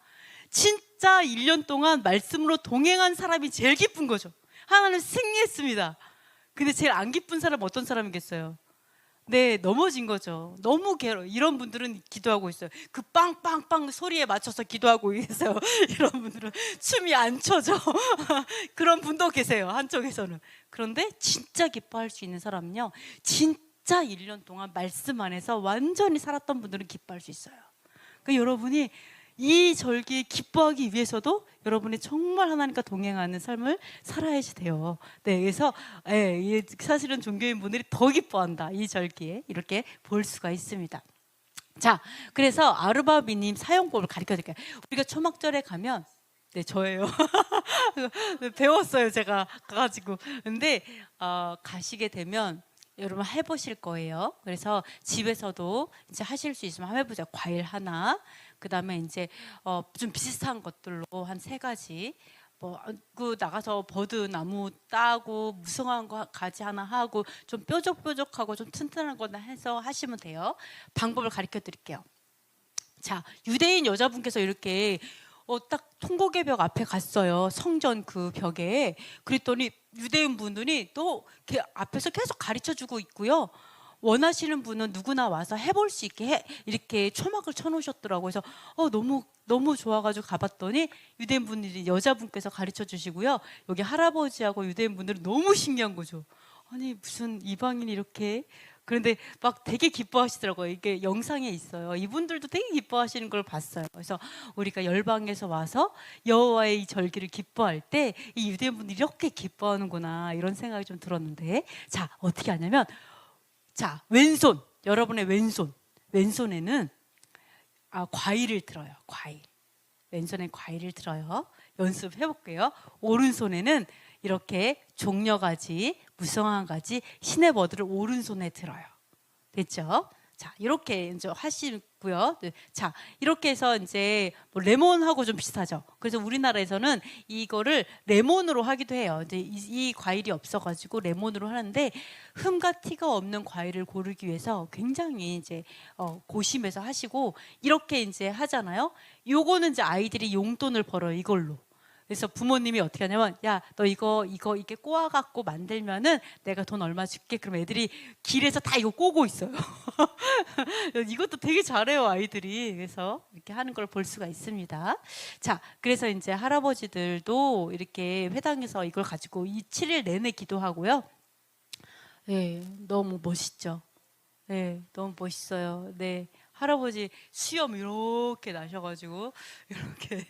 Speaker 1: 진짜 1년 동안 말씀으로 동행한 사람이 제일 기쁜 거죠. 하나님 승리했습니다. 근데 제일 안 기쁜 사람은 어떤 사람이겠어요? 네, 넘어진 거죠. 너무 괴로워. 이런 분들은 기도하고 있어요. 그 빵빵빵 소리에 맞춰서 기도하고 계세요. 이런 분들은 춤이 안 춰져. 그런 분도 계세요. 한쪽에서는. 그런데 진짜 기뻐할 수 있는 사람은요, 진짜 1년 동안 말씀 안에서 완전히 살았던 분들은 기뻐할 수 있어요. 그러니까 여러분이 이 절기에 기뻐하기 위해서도 여러분이 정말 하나님과 동행하는 삶을 살아야지 돼요. 네, 그래서 사실은 종교인 분들이 더 기뻐한다. 이 절기에 이렇게 볼 수가 있습니다. 자, 그래서 아르바비님 사용법을 가르쳐 드릴게요. 우리가 초막절에 가면, 네, 저예요. 배웠어요, 제가 가가지고. 근데 가시게 되면 여러분 해보실 거예요. 그래서 집에서도 이제 하실 수 있으면 한번 해보자. 과일 하나, 그 다음에 이제 좀 비슷한 것들로 한 3가지, 뭐 그 나가서 버드나무 따고 무성한 거 가지 하나 하고 좀 뾰족뾰족하고 좀 튼튼한 거나 해서 하시면 돼요. 방법을 가르쳐 드릴게요. 자, 유대인 여자분께서 이렇게 딱 통곡의 벽 앞에 갔어요. 성전 그 벽에. 그랬더니 유대인 분들이 또 앞에서 계속 가르쳐 주고 있고요. 원하시는 분은 누구나 와서 해볼 수 있게 이렇게 초막을 쳐놓으셨더라고요. 그래서 너무 좋아가지고 가봤더니 유대인 분들이 여자분께서 가르쳐 주시고요. 여기 할아버지하고 유대인 분들은 너무 신기한 거죠. 아니 무슨 이방인이 이렇게, 그런데 막 되게 기뻐하시더라고요. 이게 영상에 있어요. 이분들도 되게 기뻐하시는 걸 봤어요. 그래서 우리가 열방에서 와서 여호와의 이 절기를 기뻐할 때 이 유대인분들이 이렇게 기뻐하는구나, 이런 생각이 좀 들었는데, 자 어떻게 하냐면, 자 왼손, 여러분의 왼손에는 과일을 들어요. 과일, 왼손에 과일을 들어요. 연습해 볼게요. 오른손에는 이렇게 종려가지, 무성한 가지, 시내버드를 오른손에 들어요. 됐죠? 자, 이렇게 이제 하시고요. 자, 이렇게 해서 이제 뭐 레몬하고 좀 비슷하죠. 그래서 우리나라에서는 이거를 레몬으로 하기도 해요. 이제 이 과일이 없어가지고 레몬으로 하는데, 흠과 티가 없는 과일을 고르기 위해서 굉장히 이제 고심해서 하시고 이렇게 이제 하잖아요. 요거는 이제 아이들이 용돈을 벌어요, 이걸로. 그래서 부모님이 어떻게 하냐면, 야, 너 이거 이렇게 꼬아갖고 만들면은 내가 돈 얼마 줄게. 그럼 애들이 길에서 다 이거 꼬고 있어요. 이것도 되게 잘해요, 아이들이. 그래서 이렇게 하는 걸 볼 수가 있습니다. 자, 그래서 이제 할아버지들도 이렇게 회당에서 이걸 가지고 이 7일 내내 기도하고요. 네, 너무 멋있죠. 네, 너무 멋있어요. 네. 할아버지 수염 이렇게 나셔가지고 이렇게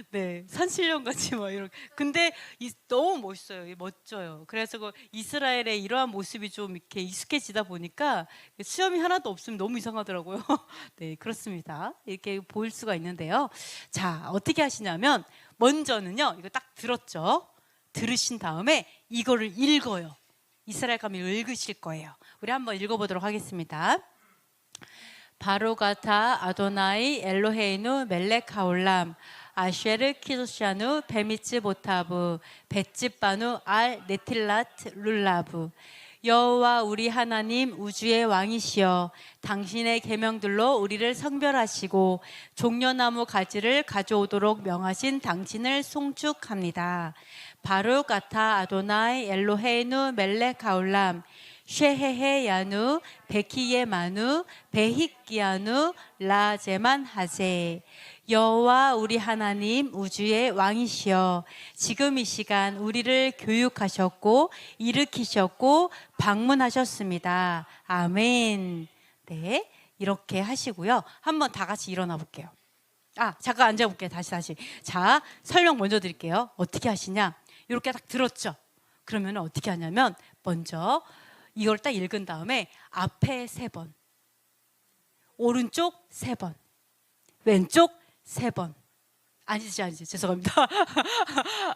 Speaker 1: 네, 산신령 같이 막 이렇게. 근데 너무 멋있어요. 멋져요. 그래서 그 이스라엘의 이러한 모습이 좀 이렇게 익숙해지다 보니까 수염이 하나도 없으면 너무 이상하더라고요. 네, 그렇습니다. 이렇게 보일 수가 있는데요. 자, 어떻게 하시냐면, 먼저는요, 이거 딱 들었죠? 들으신 다음에 이거를 읽어요. 이스라엘 가면 읽으실 거예요. 우리 한번 읽어보도록 하겠습니다. 바로가타 아도나이 엘로헤이누 멜렉 하올람 아쉐르 키도샤누 베미츠 보타브 베츠바누 알 네틸랏 룰라브. 여호와 우리 하나님 우주의 왕이시여, 당신의 계명들로 우리를 성별하시고 종려나무 가지를 가져오도록 명하신 당신을 송축합니다. 바루가타 아도나이 엘로헤이누 멜렉 하올람 쉐헤헤 야누 베키예 마누 베히키야누 라제만 하제. 여호와 우리 하나님 우주의 왕이시여, 지금 이 시간 우리를 교육하셨고 일으키셨고 방문하셨습니다. 아멘. 네, 이렇게 하시고요. 한번 다 같이 일어나 볼게요. 잠깐 앉아볼게요. 다시. 자, 설명 먼저 드릴게요. 어떻게 하시냐? 이렇게 딱 들었죠? 그러면 어떻게 하냐면, 먼저 이걸 딱 읽은 다음에 앞에 3번, 오른쪽 3번, 왼쪽 3번. 아니지, 죄송합니다.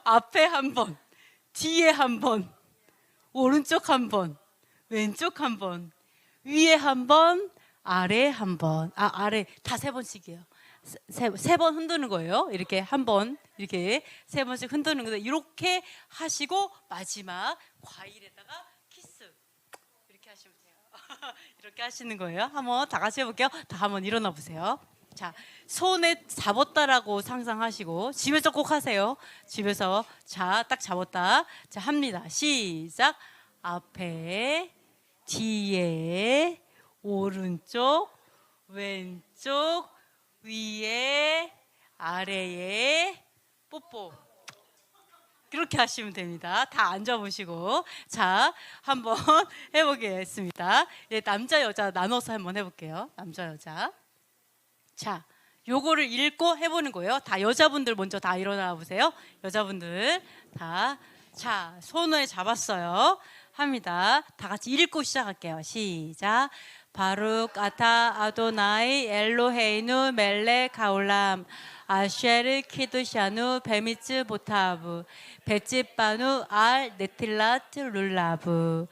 Speaker 1: 앞에 1번, 뒤에 1번, 오른쪽 한 번, 왼쪽 한 번, 위에 한 번, 아래 한 번. 아래 다 3번씩이에요. 세 번 흔드는 거예요. 이렇게 한 번, 이렇게 3번씩 흔드는 거예요. 이렇게 하시고 마지막 과일에다가 키스 이렇게 하시면 돼요. 이렇게 하시는 거예요. 한번 다 같이 해볼게요. 다 한번 일어나 보세요. 자, 손에 잡았다라고 상상하시고 집에서 꼭 하세요. 집에서 자, 딱 잡았다. 자, 합니다. 시작. 앞에, 뒤에, 오른쪽, 왼쪽, 위에, 아래에, 뽀뽀. 그렇게 하시면 됩니다. 다 앉아보시고. 자, 한번 해보겠습니다. 남자, 여자 나눠서 한번 해볼게요. 남자, 여자. 자, 요거를 읽고 해보는 거예요. 다 여자분들 먼저 다 일어나 보세요. 여자분들 다. 자, 손을 잡았어요. 합니다. 다 같이 읽고 시작할게요. 시작. 바룩 아타 아도나이 엘로헤이누 멜렉 하올람 아쉐르 키드샤누 베미츠 보타브 베츠바누 알 네틸라트 룰라브.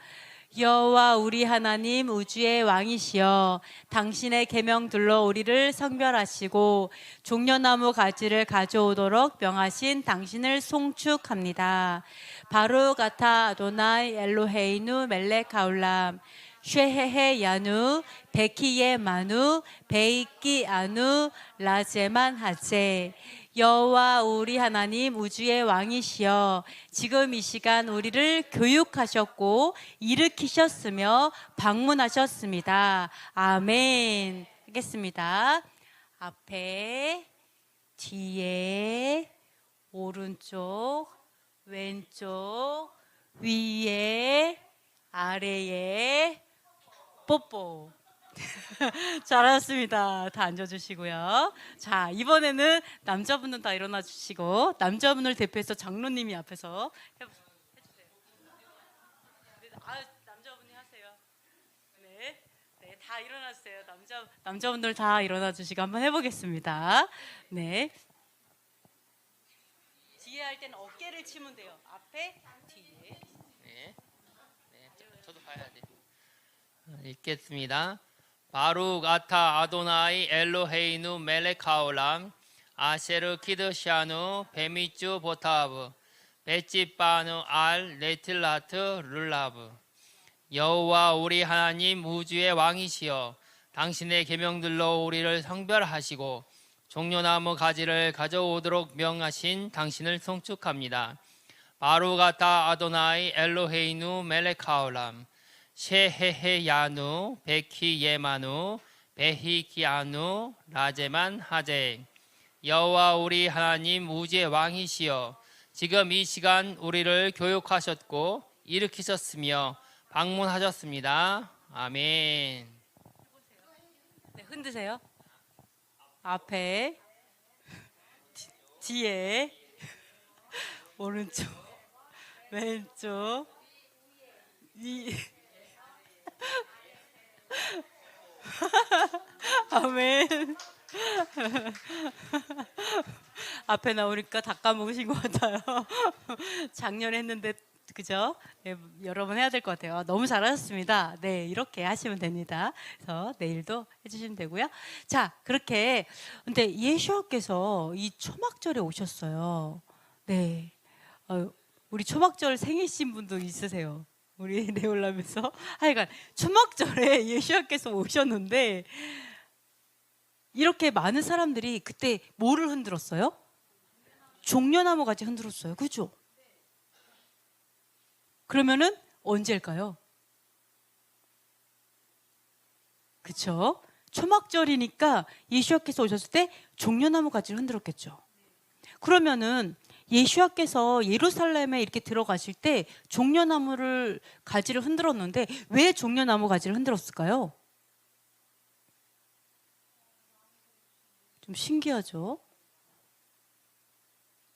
Speaker 1: 여호와 우리 하나님 우주의 왕이시여, 당신의 계명들로 우리를 성별하시고 종려나무 가지를 가져오도록 명하신 당신을 송축합니다. 바룩 아타 아도나이 엘로헤이누 멜렉 하올람 쉐헤헤 야누 베키예 마누 베이키 아누 라제만 하제. 여호와 우리 하나님 우주의 왕이시여, 지금 이 시간 우리를 교육하셨고 일으키셨으며 방문하셨습니다. 아멘. 하겠습니다. 앞에, 뒤에, 오른쪽, 왼쪽, 위에, 아래에, 뽀뽀. 잘하셨습니다. 다 앉아주시고요. 자, 이번에는 남자분들 다 일어나 주시고 남자분을 대표해서 장로님이 앞에서 해주세요. 남자분이 하세요. 네, 네, 다 일어나 주세요. 남자분들 다 일어나 주시고 한번 해보겠습니다. 네. 뒤에 할 때는 어깨를 치면 돼요. 앞에, 뒤에.
Speaker 2: 네, 저도 봐야 돼. 읽겠습니다. 바룩 아타 아도나이 엘로헤이누 멜렉 하올람 아셰르 키드샤누 베미쭈 보타브 베치바누 알 레틸라트 룰라브. 여호와 우리 하나님 우주의 왕이시여, 당신의 계명들로 우리를 성별하시고 종려나무 가지를 가져오도록 명하신 당신을 송축합니다. 바룩 아타 아도나이 엘로헤이누 멜렉 하올람 셰헤헤 야누 베키 예마누 베히키 아누 라제만 하제. 여호와 우리 하나님 우주의 왕이시여, 지금 이 시간 우리를 교육하셨고 일으키셨으며 방문하셨습니다. 아멘.
Speaker 1: 네, 흔드세요. 앞에, 뒤에, 오른쪽, 왼쪽, 위. 아멘. 앞에 나오니까 다 까먹으신 것 같아요. 작년에 했는데 그죠? 네, 여러 번 해야 될 것 같아요. 너무 잘하셨습니다. 네, 이렇게 하시면 됩니다. 그래서 내일도 해주시면 되고요. 자, 그렇게 근데 예수님께서 이 초막절에 오셨어요. 네, 우리 초막절 생일신 분도 있으세요. 우리 네올람에서 하여간 초막절에 예수님께서 오셨는데 이렇게 많은 사람들이 그때 뭐를 흔들었어요? 종려나무 가지 흔들었어요. 그죠? 그러면은 언제일까요? 그쵸? 초막절이니까 예수님께서 오셨을 때 종려나무 가지를 흔들었겠죠. 그러면은 예수님께서 예루살렘에 이렇게 들어가실 때 종려나무를 가지를 흔들었는데 왜 종려나무 가지를 흔들었을까요? 좀 신기하죠?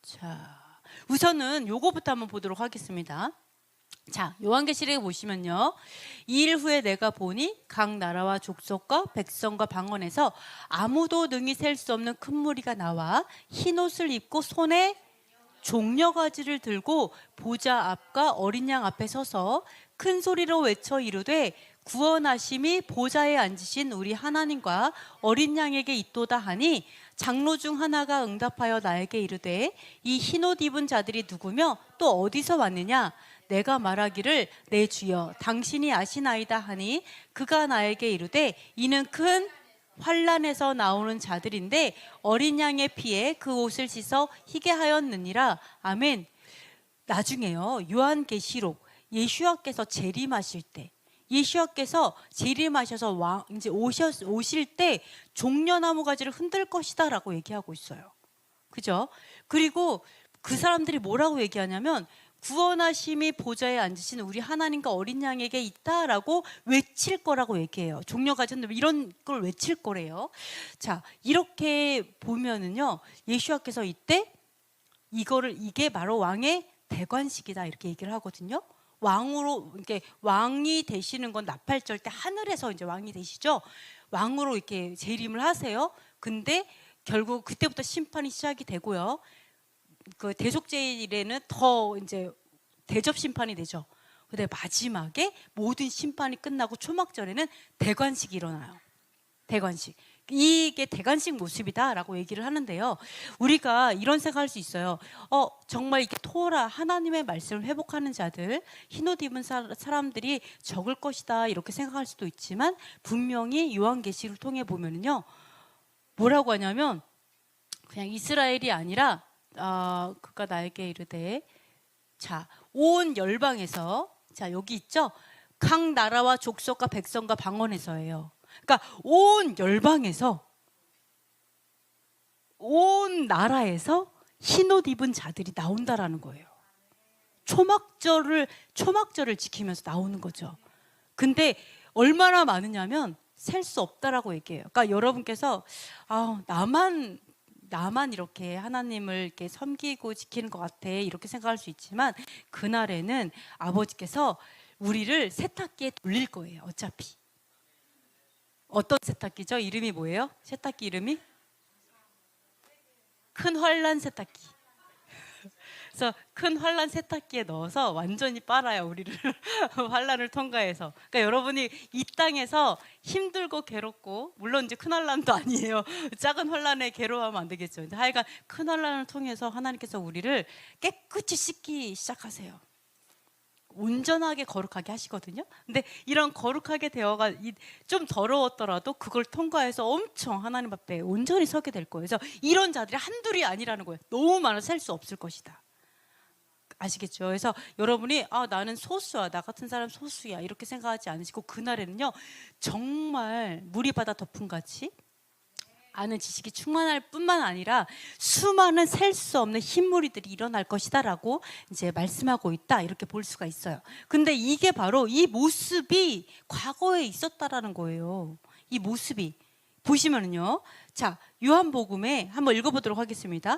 Speaker 1: 자, 우선은 요거부터 한번 보도록 하겠습니다. 자, 요한계시록에 보시면요, 2일 후에 내가 보니 각 나라와 족속과 백성과 방언에서 아무도 능히 셀 수 없는 큰 무리가 나와 흰 옷을 입고 손에 종려가지를 들고 보좌 앞과 어린 양 앞에 서서 큰 소리로 외쳐 이르되 구원하심이 보좌에 앉으신 우리 하나님과 어린 양에게 있도다 하니 장로 중 하나가 응답하여 나에게 이르되 이 흰옷 입은 자들이 누구며 또 어디서 왔느냐? 내가 말하기를 내 주여 당신이 아시나이다 하니 그가 나에게 이르되 이는 큰 환란에서 나오는 자들인데 어린 양의 피에 그 옷을 씻어 희게 하였느니라. 아멘. 나중에요, 요한계시록 예수와께서 재림하실 때, 예수와께서 재림하셔서 이제 오실 때 종려나무 가지를 흔들 것이다라고 얘기하고 있어요. 그죠? 그리고 그 사람들이 뭐라고 얘기하냐면 구원하심이 보좌에 앉으신 우리 하나님과 어린 양에게 있다라고 외칠 거라고 얘기해요. 종려가지는 이런 걸 외칠 거래요. 자, 이렇게 보면은요, 예수와께서 이때 이게 바로 왕의 대관식이다 이렇게 얘기를 하거든요. 왕으로 이렇게 왕이 되시는 건 나팔절 때 하늘에서 이제 왕이 되시죠. 왕으로 이렇게 재림을 하세요. 근데 결국 그때부터 심판이 시작이 되고요. 그 대속제일에는 더 이제 대접 심판이 되죠. 근데 마지막에 모든 심판이 끝나고 초막절에는 대관식이 일어나요. 대관식. 이게 대관식 모습이다라고 얘기를 하는데요. 우리가 이런 생각할 수 있어요. 정말 이렇게 토라 하나님의 말씀을 회복하는 자들, 흰옷 입은 사람들이 적을 것이다 이렇게 생각할 수도 있지만 분명히 요한계시를 통해 보면은요, 뭐라고 하냐면 그냥 이스라엘이 아니라 그가 나에게 이르되 자, 온 열방에서, 자 여기 있죠, 각 나라와 족속과 백성과 방언에서예요. 그러니까 온 열방에서, 온 나라에서 흰옷 입은 자들이 나온다라는 거예요. 초막절을 지키면서 나오는 거죠. 근데 얼마나 많으냐면 셀 수 없다라고 얘기해요. 그러니까 여러분께서 나만 이렇게 하나님을 이렇게 섬기고 지키는 것 같아 이렇게 생각할 수 있지만 그날에는 아버지께서 우리를 세탁기에 돌릴 거예요. 어차피. 어떤 세탁기죠? 이름이 뭐예요? 세탁기 이름이? 큰 환란 세탁기. 그래서 큰 환란 세탁기에 넣어서 완전히 빨아요, 우리를. 환란을 통과해서. 그러니까 여러분이 이 땅에서 힘들고 괴롭고, 물론 이제 큰 환란도 아니에요. 작은 환란에 괴로워하면 안 되겠죠. 근데 하여간 큰 환란을 통해서 하나님께서 우리를 깨끗이 씻기 시작하세요. 온전하게 거룩하게 하시거든요. 근데 이런 거룩하게 되어가 좀 더러웠더라도 그걸 통과해서 엄청 하나님 앞에 온전히 서게 될 거예요. 그래서 이런 자들이 한둘이 아니라는 거예요. 너무 많아 셀 수 없을 것이다. 아시겠죠? 그래서 여러분이 나는 소수야, 나 같은 사람 소수야 이렇게 생각하지 않으시고 그날에는요 정말 물이 바다 덮은 같이 아는 지식이 충만할 뿐만 아니라 수많은 셀 수 없는 흰무리들이 일어날 것이다라고 이제 말씀하고 있다 이렇게 볼 수가 있어요. 근데 이게 바로 이 모습이 과거에 있었다라는 거예요. 이 모습이 보시면은요, 자 요한복음에 한번 읽어보도록 하겠습니다.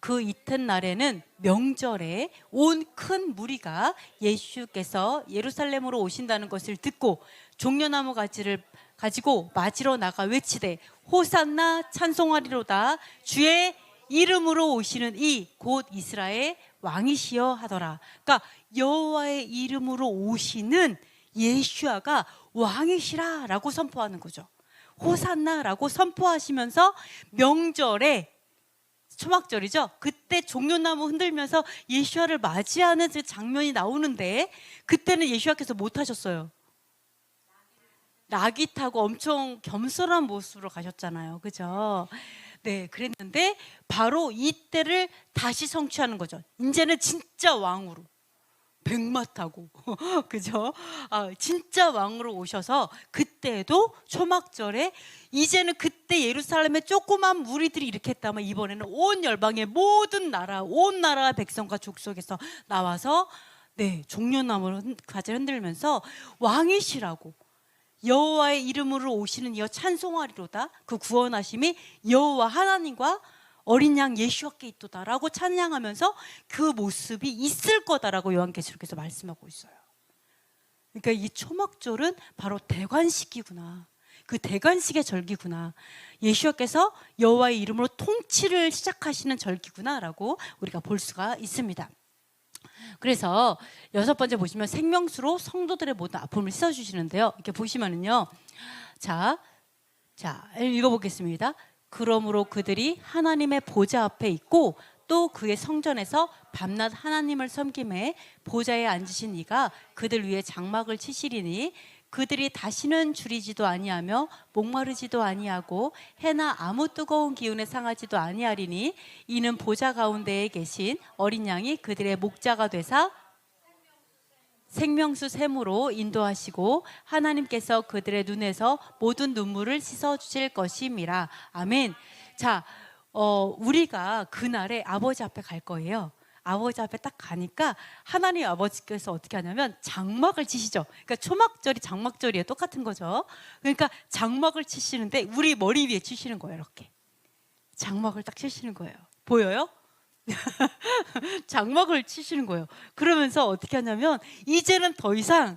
Speaker 1: 그 이튿날에는 명절에 온 큰 무리가 예수께서 예루살렘으로 오신다는 것을 듣고 종려나무 가지를 가지고 맞으러 나가 외치되 호산나 찬송하리로다 주의 이름으로 오시는 이 곧 이스라엘 왕이시여 하더라. 그러니까 여호와의 이름으로 오시는 예수아가 왕이시라라고 선포하는 거죠. 호산나라고 선포하시면서 명절에 초막절이죠. 그때 종려나무 흔들면서 예수아를 맞이하는 그 장면이 나오는데 그때는 예수아께서 못 하셨어요. 나귀 타고 엄청 겸손한 모습으로 가셨잖아요. 그죠? 네, 그랬는데 바로 이때를 다시 성취하는 거죠. 이제는 진짜 왕으로 백마 타고 그죠? 진짜 왕으로 오셔서 그때도 초막절에 이제는 그때 예루살렘에 조그만 무리들이 이렇게 했다면 이번에는 온 열방의 모든 나라, 온 나라 백성과 족속에서 나와서 네, 종려나무를 가지를 흔들면서 왕이시라고 여호와의 이름으로 오시는 이여 찬송하리로다. 그 구원하심이 여호와 하나님과 어린 양 예수께 있도다라고 찬양하면서 그 모습이 있을 거다라고 요한계시록에서 말씀하고 있어요. 그러니까 이 초막절은 바로 대관식이구나. 그 대관식의 절기구나. 예수께서 여호와의 이름으로 통치를 시작하시는 절기구나라고 우리가 볼 수가 있습니다. 그래서 6번째 보시면 생명수로 성도들의 모든 아픔을 씻어주시는데요. 이렇게 보시면은요. 자, 읽어보겠습니다. 그러므로 그들이 하나님의 보좌 앞에 있고 또 그의 성전에서 밤낮 하나님을 섬김에 보좌에 앉으신 이가 그들 위에 장막을 치시리니 그들이 다시는 줄이지도 아니하며 목마르지도 아니하고 해나 아무 뜨거운 기운에 상하지도 아니하리니 이는 보좌 가운데에 계신 어린 양이 그들의 목자가 되사 생명수 샘으로 인도하시고 하나님께서 그들의 눈에서 모든 눈물을 씻어 주실 것임이라. 아멘. 자, 우리가 그날에 아버지 앞에 갈 거예요. 아버지 앞에 딱 가니까 하나님 아버지께서 어떻게 하냐면 장막을 치시죠. 그러니까 초막절이 장막절이에요. 똑같은 거죠. 그러니까 장막을 치시는데 우리 머리 위에 치시는 거예요. 이렇게 장막을 딱 치시는 거예요. 보여요? 장막을 치시는 거예요. 그러면서 어떻게 하냐면 이제는 더 이상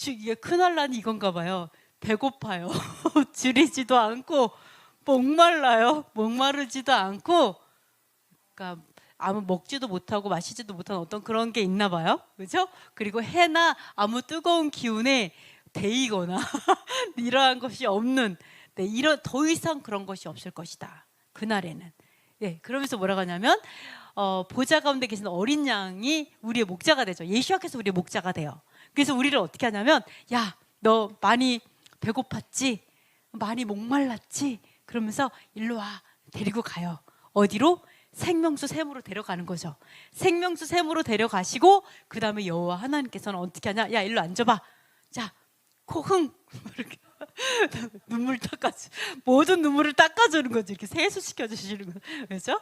Speaker 1: 이게 큰일 난 이건가 봐요. 배고파요. 줄이지도 않고 목말라요. 목마르지도 않고 그러니까 아무 먹지도 못하고 마시지도 못하는 어떤 그런 게 있나 봐요. 그렇죠? 그리고 해나 아무 뜨거운 기운에 데이거나 이러한 것이 없는, 네, 이런 더 이상 그런 것이 없을 것이다. 그날에는. 네, 그러면서 뭐라고 하냐면 보좌 가운데 계신 어린 양이 우리의 목자가 되죠. 예수께서 우리의 목자가 돼요. 그래서 우리를 어떻게 하냐면 야, 너 많이 배고팠지? 많이 목말랐지? 그러면서 일로 와. 데리고 가요. 어디로? 생명수 샘으로 데려가는 거죠. 생명수 샘으로 데려가시고 그 다음에 여호와 하나님께서는 어떻게 하냐? 야, 일로 앉아봐. 자, 코 흥 이렇게 눈물 닦아주, 모든 눈물을 닦아주는 거죠. 이렇게 세수시켜 주시는 거죠. 그렇죠?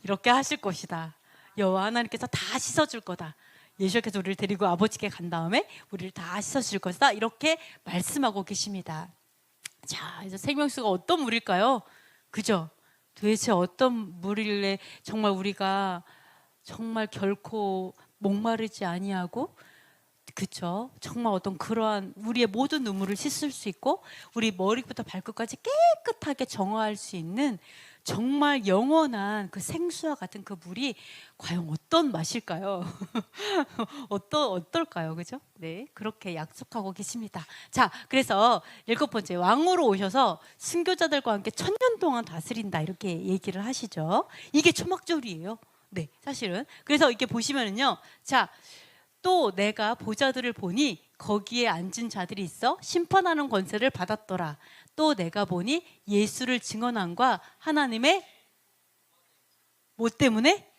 Speaker 1: 이렇게 하실 것이다. 여호와 하나님께서 다 씻어줄 거다. 예수께서 우리를 데리고 아버지께 간 다음에 우리를 다 씻어줄 것이다. 이렇게 말씀하고 계십니다. 자, 이제 생명수가 어떤 물일까요? 그죠? 도대체 어떤 물일래 정말 우리가 정말 결코 목마르지 아니하고, 그쵸? 정말 어떤 그러한 우리의 모든 눈물을 씻을 수 있고 우리 머리부터 발끝까지 깨끗하게 정화할 수 있는 정말 영원한 그 생수와 같은 그 물이 과연 어떤 맛일까요? 어떨까요? 그죠? 네, 그렇게 약속하고 계십니다. 자, 그래서 7번째, 왕으로 오셔서 순교자들과 함께 1000년 동안 다스린다 이렇게 얘기를 하시죠. 이게 초막절이에요. 네, 사실은. 그래서 이렇게 보시면은요. 자, 또 내가 보좌들을 보니 거기에 앉은 자들이 있어 심판하는 권세를 받았더라. 또 내가 보니 예수를 증언함과 하나님의 뭐 때문에?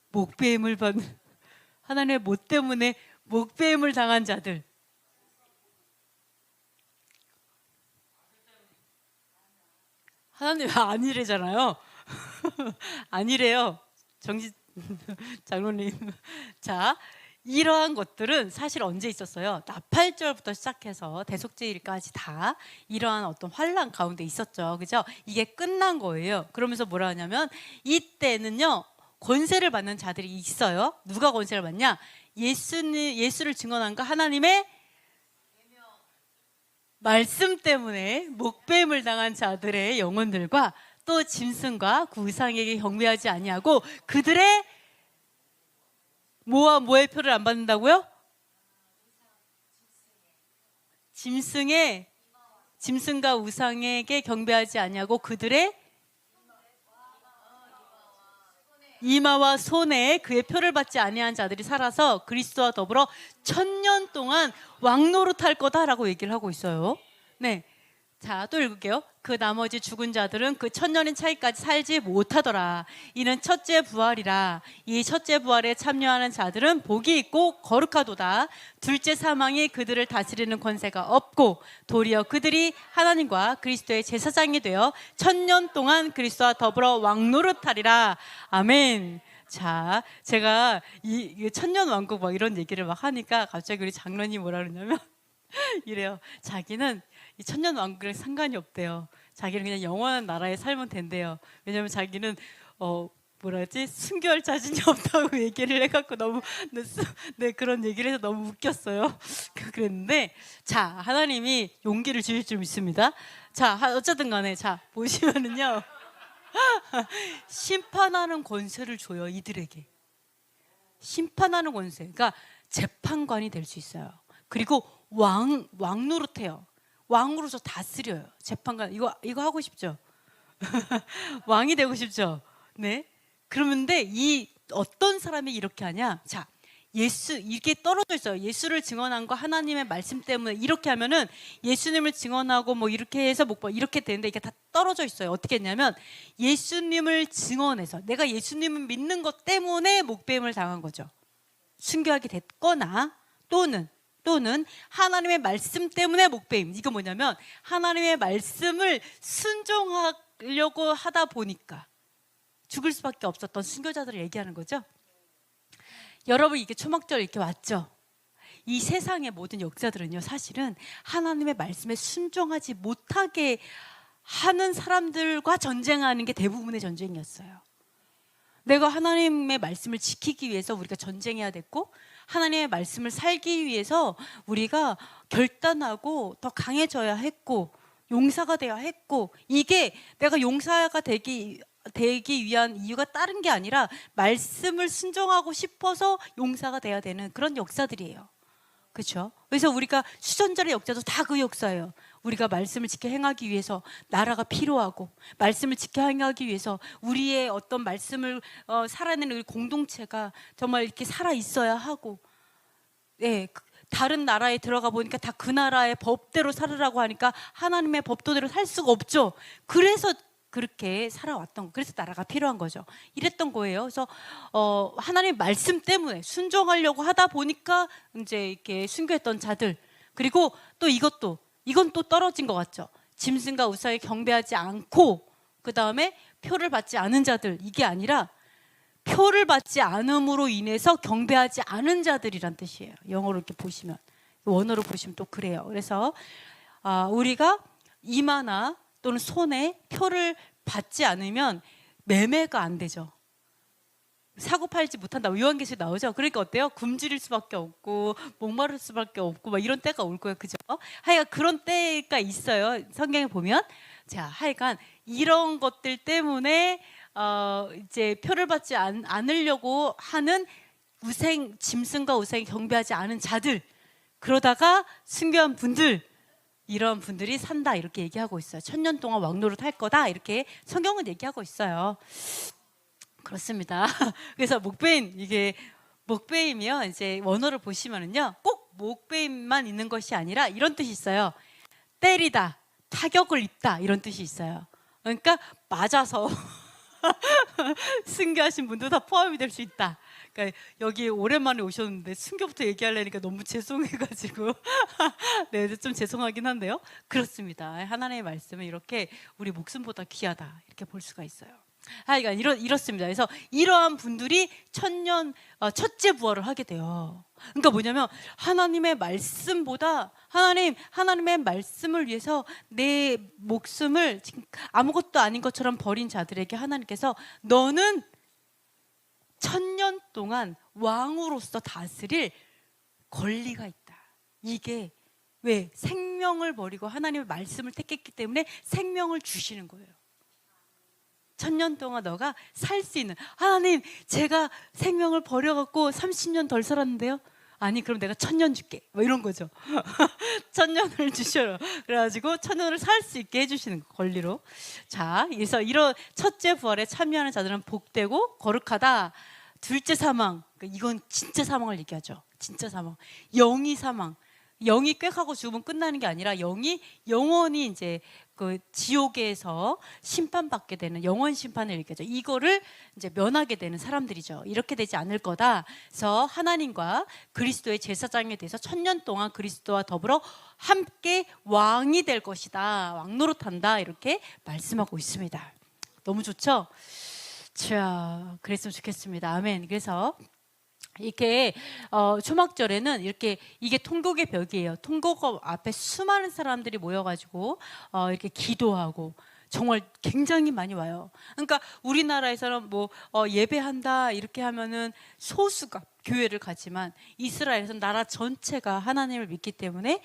Speaker 1: 목배임을 받는, 하나님의 뭐 때문에 목배임을 당한 자들. 하나님 아니래잖아요. 아니래요. 정지 장로님. 자, 이러한 것들은 사실 언제 있었어요? 나팔절부터 시작해서 대속제일까지 다 이러한 어떤 환란 가운데 있었죠. 그죠? 이게 끝난 거예요. 그러면서 뭐라 하냐면 이때는요, 권세를 받는 자들이 있어요. 누가 권세를 받냐? 예수를 증언한가 하나님의 말씀 때문에 목배임을 당한 자들의 영혼들과 또 짐승과 그 우상에게 경배하지 아니하고 그들의 뭐와 뭐의 표를 안 받는다고요? 짐승과 우상에게 경배하지 아니하고 그들의 이마와 손에 그의 표를 받지 아니한 자들이 살아서 그리스도와 더불어 1000년 동안 왕노릇할 거다라고 얘기를 하고 있어요. 네. 자, 또 읽을게요. 그 나머지 죽은 자들은 그 1000년인 차이까지 살지 못하더라. 이는 첫째 부활이라. 이 첫째 부활에 참여하는 자들은 복이 있고 거룩하도다. 둘째 사망이 그들을 다스리는 권세가 없고 도리어 그들이 하나님과 그리스도의 제사장이 되어 1000년 동안 그리스도와 더불어 왕노릇하리라. 아멘. 자, 제가 이 천년 왕국 막 이런 얘기를 막 하니까 갑자기 우리 장로님 뭐라 그러냐면 이래요. 자기는 이 천년 왕국이랑 상관이 없대요. 자기는 그냥 영원한 나라에 살면 된대요. 왜냐하면 자기는 뭐라지 순교할 자신이 없다고 얘기를 해갖고 너무 네, 그런 얘기를 해서 너무 웃겼어요. 그랬는데 자, 하나님이 용기를 주실 줄 믿습니다. 자, 어쨌든 간에 자 보시면은요 심판하는 권세를 줘요. 이들에게 심판하는 권세, 그러니까 재판관이 될 수 있어요. 그리고 왕 노릇해요. 왕으로서 다스려요. 재판관, 이거 하고 싶죠? 왕이 되고 싶죠? 네. 그러는데 이 어떤 사람이 이렇게 하냐? 자, 예수 이게 떨어져 있어요. 예수를 증언한 거 하나님의 말씀 때문에 이렇게 하면은 예수님을 증언하고 뭐 이렇게 해서 못 봐 이렇게 되는데 이게 다 떨어져 있어요. 어떻게 했냐면 예수님을 증언해서 내가 예수님을 믿는 것 때문에 목배임을 당한 거죠. 순교하게 됐거나 또는 하나님의 말씀 때문에 목배임. 이거 뭐냐면 하나님의 말씀을 순종하려고 하다 보니까 죽을 수밖에 없었던 순교자들을 얘기하는 거죠. 여러분, 이게 초막절 이렇게 왔죠. 이 세상의 모든 역사들은요, 사실은 하나님의 말씀에 순종하지 못하게 하는 사람들과 전쟁하는 게 대부분의 전쟁이었어요. 내가 하나님의 말씀을 지키기 위해서 우리가 전쟁해야 됐고, 하나님의 말씀을 살기 위해서 우리가 결단하고 더 강해져야 했고, 용사가 되어야 했고, 이게 내가 용사가 되기 위한 이유가 다른 게 아니라 말씀을 순종하고 싶어서 용사가 돼야 되는 그런 역사들이에요. 그렇죠? 그래서 우리가 수전절의 역사도 다 그 역사예요. 우리가 말씀을 지켜 행하기 위해서 나라가 필요하고, 말씀을 지켜 행하기 위해서 우리의 어떤 말씀을 살아내는 우리 공동체가 정말 이렇게 살아 있어야 하고, 예, 다른 나라에 들어가 보니까 다 그 나라의 법대로 살으라고 하니까 하나님의 법도대로 살 수가 없죠. 그래서 그렇게 살아왔던 거. 그래서 나라가 필요한 거죠. 이랬던 거예요. 그래서 하나님 말씀 때문에 순종하려고 하다 보니까 이제 이렇게 순교했던 자들. 그리고 또 이건 또 떨어진 것 같죠. 짐승과 우상에 경배하지 않고 그 다음에 표를 받지 않은 자들. 이게 아니라 표를 받지 않음으로 인해서 경배하지 않은 자들이란 뜻이에요. 영어로 이렇게 보시면, 원어로 보시면 또 그래요. 그래서 우리가 이마나 또는 손에 표를 받지 않으면 매매가 안 되죠. 사고 팔지 못한다. 요한계시에 나오죠. 그러니까 어때요? 굶주릴 수밖에 없고 목마를 수밖에 없고 막 이런 때가 올 거예요. 그죠? 하여간 그런 때가 있어요. 성경에 보면. 자, 하여간 이런 것들 때문에 이제 표를 받지 않으려고 하는 짐승과 우상에 경배하지 않은 자들, 그러다가 순교한 분들, 이런 분들이 산다 이렇게 얘기하고 있어요. 1000년 동안 왕노릇 할 거다 이렇게 성경은 얘기하고 있어요. 그렇습니다. 그래서 목배임이요. 이제 원어를 보시면은요, 꼭 목배임만 있는 것이 아니라 이런 뜻이 있어요. 때리다, 타격을 입다 이런 뜻이 있어요. 그러니까 맞아서 순교하신 분도 다 포함이 될 수 있다. 그러니까 여기 오랜만에 오셨는데 순교부터 얘기하려니까 너무 죄송해가지고 네, 좀 죄송하긴 한데요. 그렇습니다. 하나님의 말씀은 이렇게 우리 목숨보다 귀하다 이렇게 볼 수가 있어요. 하여간 이렇습니다. 그래서 이러한 분들이 첫째 부활을 하게 돼요. 그러니까 뭐냐면 하나님의 말씀보다 하나님의 말씀을 위해서 내 목숨을 지금 아무것도 아닌 것처럼 버린 자들에게 하나님께서 너는 1000년 동안 왕으로서 다스릴 권리가 있다. 이게 왜? 생명을 버리고 하나님의 말씀을 택했기 때문에 생명을 주시는 거예요. 1000년 동안 너가 살 수 있는, 하나님 제가 생명을 버려갖고 30년 덜 살았는데요? 아니 그럼 내가 1000년 줄게 뭐 이런 거죠. 1000년을 주셔요. 그래가지고 1000년을 살 수 있게 해주시는 권리로. 자, 그래서 이런 첫째 부활에 참여하는 자들은 복되고 거룩하다. 둘째 사망, 이건 진짜 사망을 얘기하죠. 진짜 사망, 영이 사망. 영이 꾀하고 죽으면 끝나는 게 아니라 영이 영원히 이제 그 지옥에서 심판받게 되는 영원 심판을 얘기하죠. 이거를 이제 면하게 되는 사람들이죠. 이렇게 되지 않을 거다. 그래서 하나님과 그리스도의 제사장에 대해서 1000년 동안 그리스도와 더불어 함께 왕이 될 것이다. 왕노릇한다. 이렇게 말씀하고 있습니다. 너무 좋죠? 자, 그랬으면 좋겠습니다. 아멘. 그래서 이렇게 초막절에는 이렇게 이게 통곡의 벽이에요. 통곡 앞에 수많은 사람들이 모여가지고 이렇게 기도하고 정말 굉장히 많이 와요. 그러니까 우리나라에서는 뭐 예배한다 이렇게 하면은 소수가 교회를 가지만 이스라엘에서는 나라 전체가 하나님을 믿기 때문에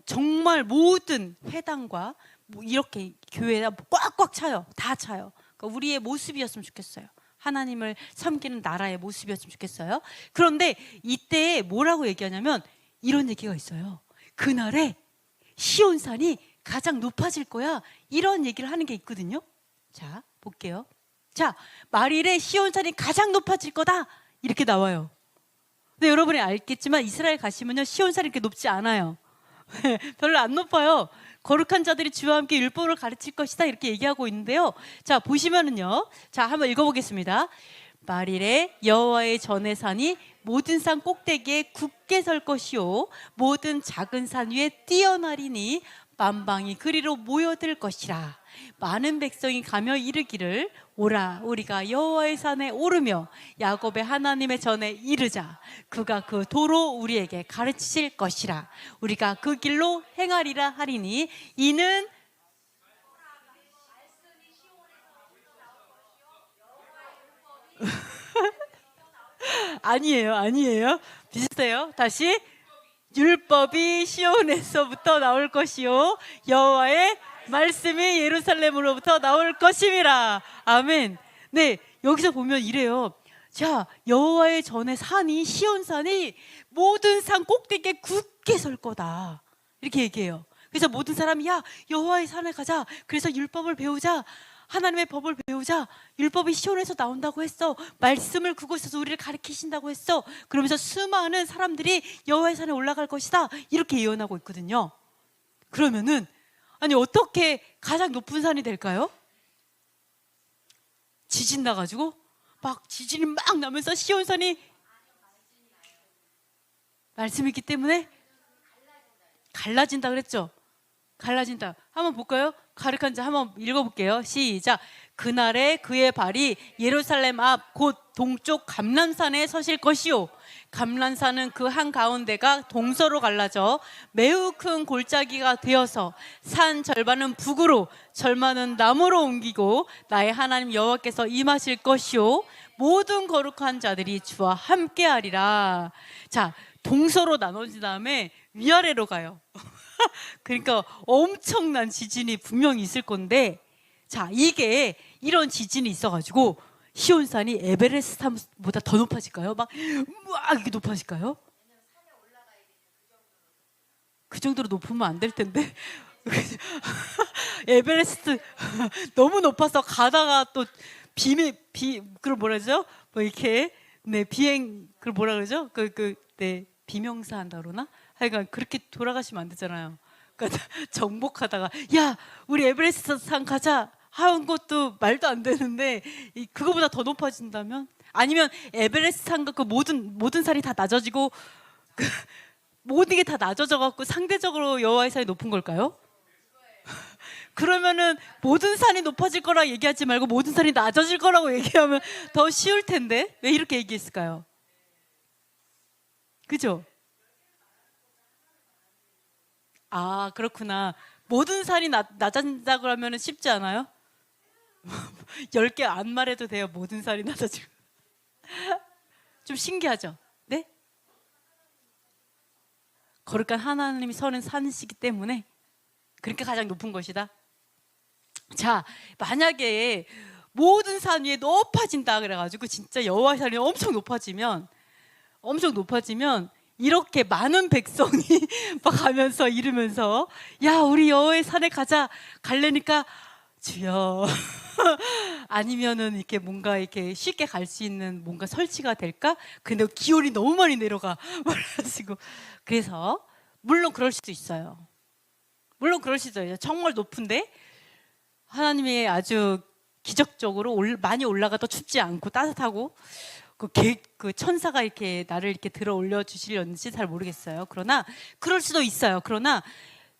Speaker 1: 정말 모든 회당과 뭐 이렇게 교회가 꽉꽉 차요. 다 차요. 그러니까 우리의 모습이었으면 좋겠어요. 하나님을 섬기는 나라의 모습이었으면 좋겠어요. 그런데 이때 뭐라고 얘기하냐면 이런 얘기가 있어요. 그날에 시온산이 가장 높아질 거야. 이런 얘기를 하는 게 있거든요. 자, 볼게요. 자, 말일에 시온산이 가장 높아질 거다. 이렇게 나와요. 근데 여러분이 알겠지만 이스라엘 가시면요, 시온산이 이렇게 높지 않아요. 별로 안 높아요. 거룩한 자들이 주와 함께 율법을 가르칠 것이다. 이렇게 얘기하고 있는데요. 자, 보시면은요. 자, 한번 읽어보겠습니다. 말일에 여호와의 전의 산이 모든 산 꼭대기에 굳게 설 것이요 모든 작은 산 위에 뛰어나리니 만방이 그리로 모여들 것이라. 많은 백성이 가며 이르기를 오라 우리가 여호와의 산에 오르며 야곱의 하나님의 전에 이르자. 그가 그 도로 우리에게 가르치실 것이라. 우리가 그 길로 행하리라 하리니 이는 아니에요. 비슷해요. 다시 율법이 시온에서부터 나올 것이요 여호와의 말씀이 예루살렘으로부터 나올 것임이라. 아멘. 네, 여기서 보면 이래요. 자, 여호와의 전에 산이 시온산이 모든 산 꼭대기에 굳게 설 거다. 이렇게 얘기해요. 그래서 모든 사람이 야 여호와의 산에 가자. 그래서 율법을 배우자. 하나님의 법을 배우자. 율법이 시온에서 나온다고 했어. 말씀을 그곳에서 우리를 가르치신다고 했어. 그러면서 수많은 사람들이 여호와의 산에 올라갈 것이다. 이렇게 예언하고 있거든요. 그러면은 아니 어떻게 가장 높은 산이 될까요? 지진 나가지고 막 지진이 막 나면서 시온산이 말씀이 있기 때문에 갈라진다 그랬죠. 갈라진다. 한번 볼까요? 가르칸 자 한번 읽어볼게요. 시작. 그날에 그의 발이 예루살렘 앞 곧 동쪽 감람산에 서실 것이요 감람산은 그 한가운데가 동서로 갈라져 매우 큰 골짜기가 되어서 산 절반은 북으로 절반은 남으로 옮기고 나의 하나님 여호와께서 임하실 것이요 모든 거룩한 자들이 주와 함께하리라. 자, 동서로 나눠진 다음에 위아래로 가요. 그러니까 엄청난 지진이 분명히 있을 건데, 자, 이게 이런 지진이 있어가지고 시온산이 에베레스트보다 더 높아질까요? 막 이렇게 높아질까요? 그 정도로 높으면 안 될 텐데. 에베레스트 너무 높아서 가다가 또 그걸 뭐라 그러죠? 뭐 이렇게 비행 그걸 뭐라 그러죠? 비명사 한다 그러나? 하여간 그렇게 돌아가시면 안 되잖아요. 그러니까 정복하다가 야 우리 에베레스트 산 가자 하는 것도 말도 안 되는데 그거보다 더 높아진다면? 아니면 에베레스트 산과 그 모든 산이 다 낮아지고 모든 게 다 낮아져 갖고 상대적으로 여호와의 산이 높은 걸까요? 그러면은 모든 산이 높아질 거라 얘기하지 말고 모든 산이 낮아질 거라고 얘기하면 더 쉬울 텐데 왜 이렇게 얘기했을까요? 그죠? 아, 그렇구나. 모든 산이 낮아진다 그러면 쉽지 않아요? 10개 안 말해도 돼요. 모든 산이 낮아지고. 좀 신기하죠? 네? 거룩한 하나님이 서는 산이시기 때문에 그렇게 가장 높은 것이다. 자, 만약에 모든 산 위에 높아진다 그래가지고 진짜 여호와의 산이 엄청 높아지면 이렇게 많은 백성이 막 가면서 이러면서 야 우리 여호와의 산에 가자. 갈래니까 주여 아니면은 이렇게 뭔가 이렇게 쉽게 갈 수 있는 뭔가 설치가 될까? 근데 기온이 너무 많이 내려가 말하시고 그래서 물론 그럴 수도 있어요. 정말 높은데 하나님이 아주 기적적으로 많이 올라가도 춥지 않고 따뜻하고 그 천사가 이렇게 나를 이렇게 들어 올려 주시려는지 잘 모르겠어요. 그러나 그럴 수도 있어요. 그러나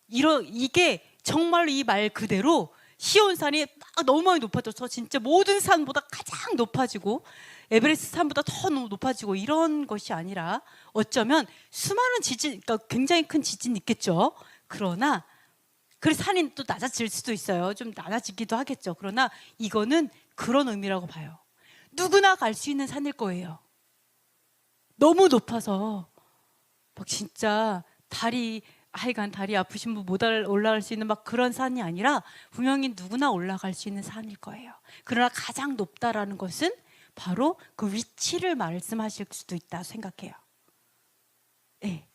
Speaker 1: 이게 정말로 이 말 그대로 시온산이 너무 많이 높아져서 진짜 모든 산보다 가장 높아지고 에베레스트 산보다 더 높아지고 이런 것이 아니라 어쩌면 수많은 지진, 그러니까 굉장히 큰 지진이 있겠죠. 그러나 그래서 산이 또 낮아질 수도 있어요. 좀 낮아지기도 하겠죠. 그러나 이거는 그런 의미라고 봐요. 누구나 갈 수 있는 산일 거예요. 너무 높아서 막 진짜 하여간 다리 아프신 분 못 올라갈 수 있는 막 그런 산이 아니라 분명히 누구나 올라갈 수 있는 산일 거예요. 그러나 가장 높다라는 것은 바로 그 위치를 말씀하실 수도 있다 생각해요. 네.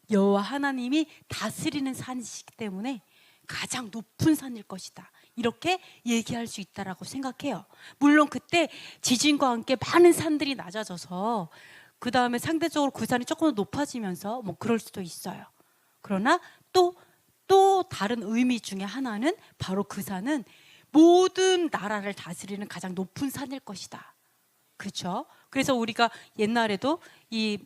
Speaker 1: 여호와 하나님이 다스리는 산이시기 때문에 가장 높은 산일 것이다. 이렇게 얘기할 수 있다라고 생각해요. 물론 그때 지진과 함께 많은 산들이 낮아져서 그 다음에 상대적으로 그 산이 조금 더 높아지면서 뭐 그럴 수도 있어요. 그러나 또 다른 의미 중에 하나는 바로 그 산은 모든 나라를 다스리는 가장 높은 산일 것이다. 그렇죠? 그래서 우리가 옛날에도 이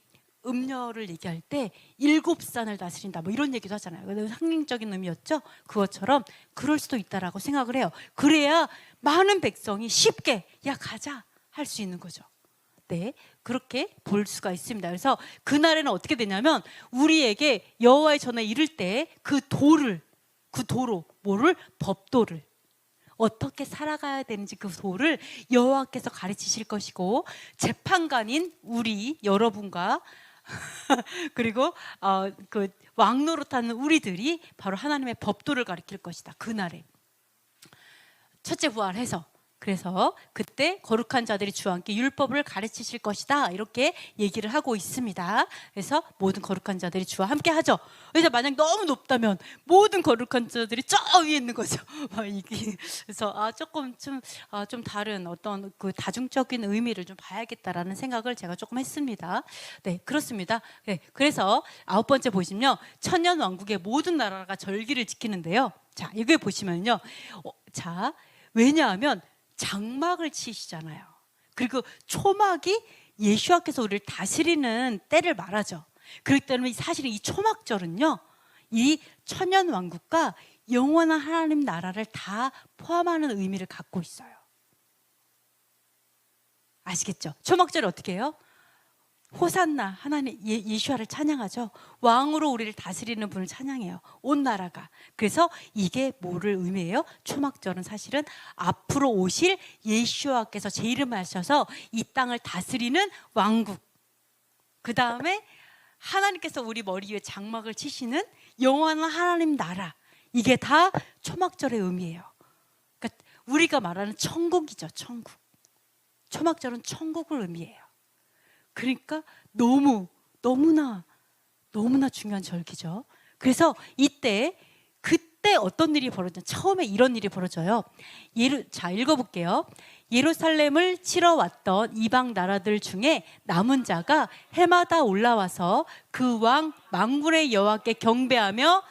Speaker 1: 음녀를 얘기할 때 7산을 다스린다 뭐 이런 얘기도 하잖아요. 상징적인 의미였죠. 그것처럼 그럴 수도 있다라고 생각을 해요. 그래야 많은 백성이 쉽게 야 가자 할 수 있는 거죠. 네, 그렇게 볼 수가 있습니다. 그래서 그날에는 어떻게 되냐면 우리에게 여호와의 전에 이를 때 그 도로 뭐를 법도를 어떻게 살아가야 되는지 그 도를 여호와께서 가르치실 것이고 재판관인 우리 여러분과 그리고 그 왕노릇하는 우리들이 바로 하나님의 법도를 가르칠 것이다. 그날에 첫째 부활해서 그래서 그때 거룩한 자들이 주와 함께 율법을 가르치실 것이다 이렇게 얘기를 하고 있습니다. 그래서 모든 거룩한 자들이 주와 함께 하죠. 그래서 만약 너무 높다면 모든 거룩한 자들이 저 위에 있는 거죠. 그래서 조금 좀 다른 어떤 그 다중적인 의미를 좀 봐야겠다라는 생각을 제가 조금 했습니다. 네, 그렇습니다. 네, 그래서 9번째 보시면요, 천년 왕국의 모든 나라가 절기를 지키는데요. 자, 여기 보시면요, 자, 왜냐하면 장막을 치시잖아요. 그리고 초막이 예수와께서 우리를 다스리는 때를 말하죠. 그렇기 때문에 사실은 이 초막절은요, 이 천년 왕국과 영원한 하나님 나라를 다 포함하는 의미를 갖고 있어요. 아시겠죠? 초막절을 어떻게 해요? 호산나 하나님 예수와를 찬양하죠. 왕으로 우리를 다스리는 분을 찬양해요. 온 나라가. 그래서 이게 뭐를 의미해요? 초막절은 사실은 앞으로 오실 예수와께서 제 이름을 하셔서 이 땅을 다스리는 왕국. 그 다음에 하나님께서 우리 머리 위에 장막을 치시는 영원한 하나님 나라. 이게 다 초막절의 의미예요. 그러니까 우리가 말하는 천국이죠. 천국. 초막절은 천국을 의미해요. 그러니까 너무나 중요한 절기죠. 그래서 그때 어떤 일이 벌어져? 처음에 이런 일이 벌어져요. 자, 읽어볼게요. 예루살렘을 치러 왔던 이방 나라들 중에 남은 자가 해마다 올라와서 그 왕 만군의 여호와께 경배하며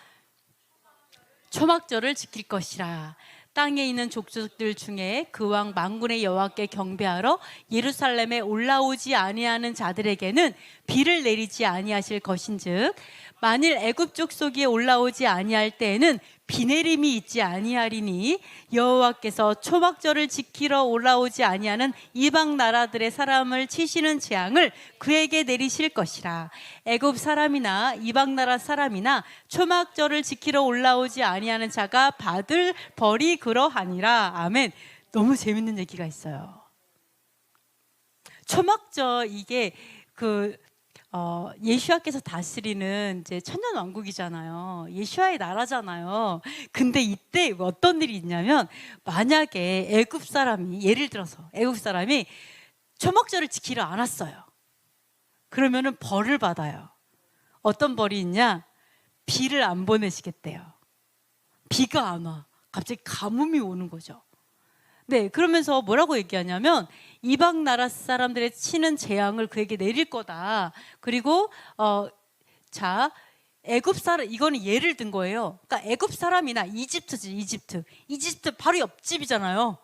Speaker 1: 초막절을 지킬 것이라. 땅에 있는 족속들 중에 그 왕 만군의 여호와께 경배하러 예루살렘에 올라오지 아니하는 자들에게는 비를 내리지 아니하실 것인즉 만일 애굽 족속이 올라오지 아니할 때에는 비 내림이 있지 아니하리니 여호와께서 초막절을 지키러 올라오지 아니하는 이방 나라들의 사람을 치시는 재앙을 그에게 내리실 것이라. 애굽 사람이나 이방 나라 사람이나 초막절을 지키러 올라오지 아니하는 자가 받을 벌이 그러하니라. 아멘. 너무 재밌는 얘기가 있어요. 초막절 이게 예수와께서 다스리는 이제 천년 왕국이잖아요. 예수와의 나라잖아요. 근데 이때 어떤 일이 있냐면 만약에 애굽 사람이 예를 들어서 애굽 사람이 초막절을 지키려 안 왔어요. 그러면은 벌을 받아요. 어떤 벌이 있냐? 비를 안 보내시겠대요. 비가 안 와. 갑자기 가뭄이 오는 거죠. 네, 그러면서 뭐라고 얘기하냐면 이방 나라 사람들의 치는 재앙을 그에게 내릴 거다. 그리고 자, 애굽 사람, 이거는 예를 든 거예요. 그러니까 애굽 사람이나 이집트지, 이집트 바로 옆집이잖아요.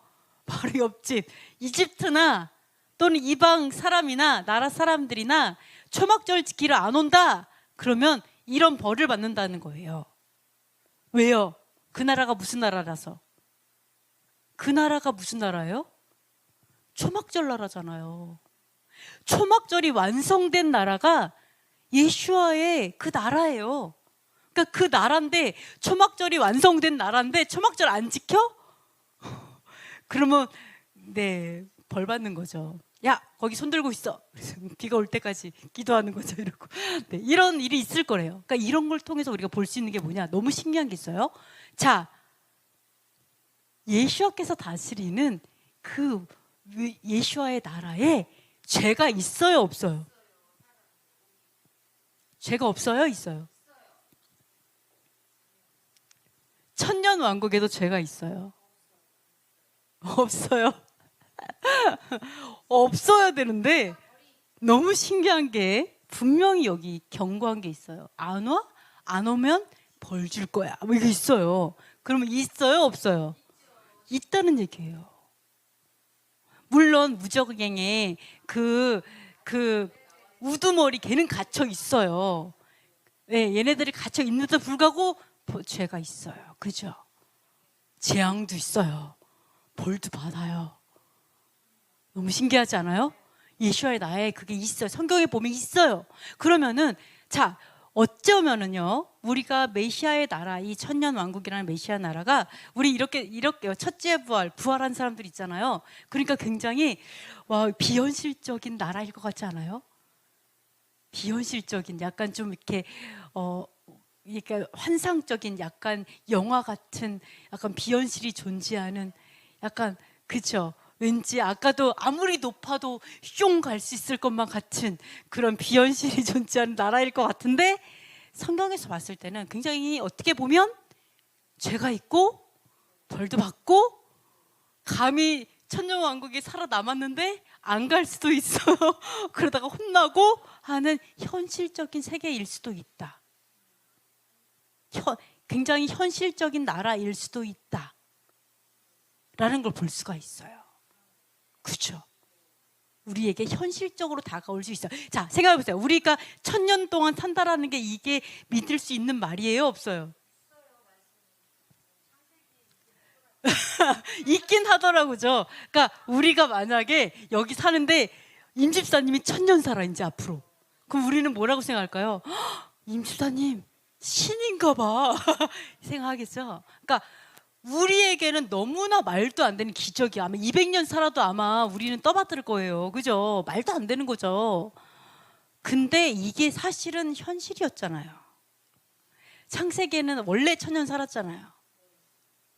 Speaker 1: 바로 옆집. 이집트나 또는 이방 사람이나 나라 사람들이나 초막절 지키러 안 온다. 그러면 이런 벌을 받는다는 거예요. 왜요? 그 나라가 무슨 나라라서? 그 나라가 무슨 나라예요? 초막절 나라잖아요. 초막절이 완성된 나라가 예수와의 그 나라예요. 그러니까 그 나라인데 초막절이 완성된 나라인데 초막절 안 지켜? 그러면 네, 벌 받는 거죠. 야, 거기 손 들고 있어. 그래서 비가 올 때까지 기도하는 거죠. 이러고. 네, 이런 일이 있을 거래요. 그러니까 이런 걸 통해서 우리가 볼 수 있는 게 뭐냐? 너무 신기한 게 있어요. 자, 예수와께서 다스리는 그 예수와의 나라에 죄가 있어요, 없어요? 죄가 없어요, 있어요? 천년 왕국에도 죄가 있어요. 없어요. 없어야 되는데 너무 신기한 게 분명히 여기 경고한 게 있어요. 안 와? 안 오면 벌 줄 거야. 뭐 이게 있어요. 그러면 있어요, 없어요? 있다는 얘기예요. 물론 무적행에 그 우두머리 걔는 갇혀 있어요. 네, 얘네들이 갇혀 있는데도 불구하고 죄가 있어요. 그죠? 재앙도 있어요. 벌도 받아요. 너무 신기하지 않아요? 예수와의 나에 그게 있어요. 성경에 보면 있어요. 그러면은 자, 어쩌면은요, 우리가 메시아의 나라, 이 천년 왕국이라는 메시아 나라가 우리 이렇게 첫째 부활한 사람들 있잖아요. 그러니까 굉장히 와, 비현실적인 나라일 것 같지 않아요? 비현실적인 약간 좀 이렇게 이렇게 환상적인 약간 영화 같은 약간 비현실이 존재하는 약간 그쵸? 왠지 아까도 아무리 높아도 슝 갈 수 있을 것만 같은 그런 비현실이 존재하는 나라일 것 같은데 성경에서 봤을 때는 굉장히 어떻게 보면 죄가 있고 벌도 받고 감히 천년왕국에 살아남았는데 안 갈 수도 있어요. 그러다가 혼나고 하는 현실적인 세계일 수도 있다. 굉장히 현실적인 나라일 수도 있다. 라는 걸 볼 수가 있어요. 그죠? 우리에게 현실적으로 다가올 수 있어요. 자, 생각해보세요. 우리가 1000년 동안 산다라는 게 이게 믿을 수 있는 말이에요? 없어요? 있긴 하더라고요. 그러니까 우리가 만약에 여기 사는데 임집사님이 1000년 살아 이제 앞으로. 그럼 우리는 뭐라고 생각할까요? 임집사님 신인가 봐. 생각하겠죠. 그러니까 우리에게는 너무나 말도 안 되는 기적이야. 아마 200년 살아도 아마 우리는 떠받들 거예요. 그죠? 말도 안 되는 거죠. 근데 이게 사실은 현실이었잖아요. 창세기에는 원래 1000년 살았잖아요.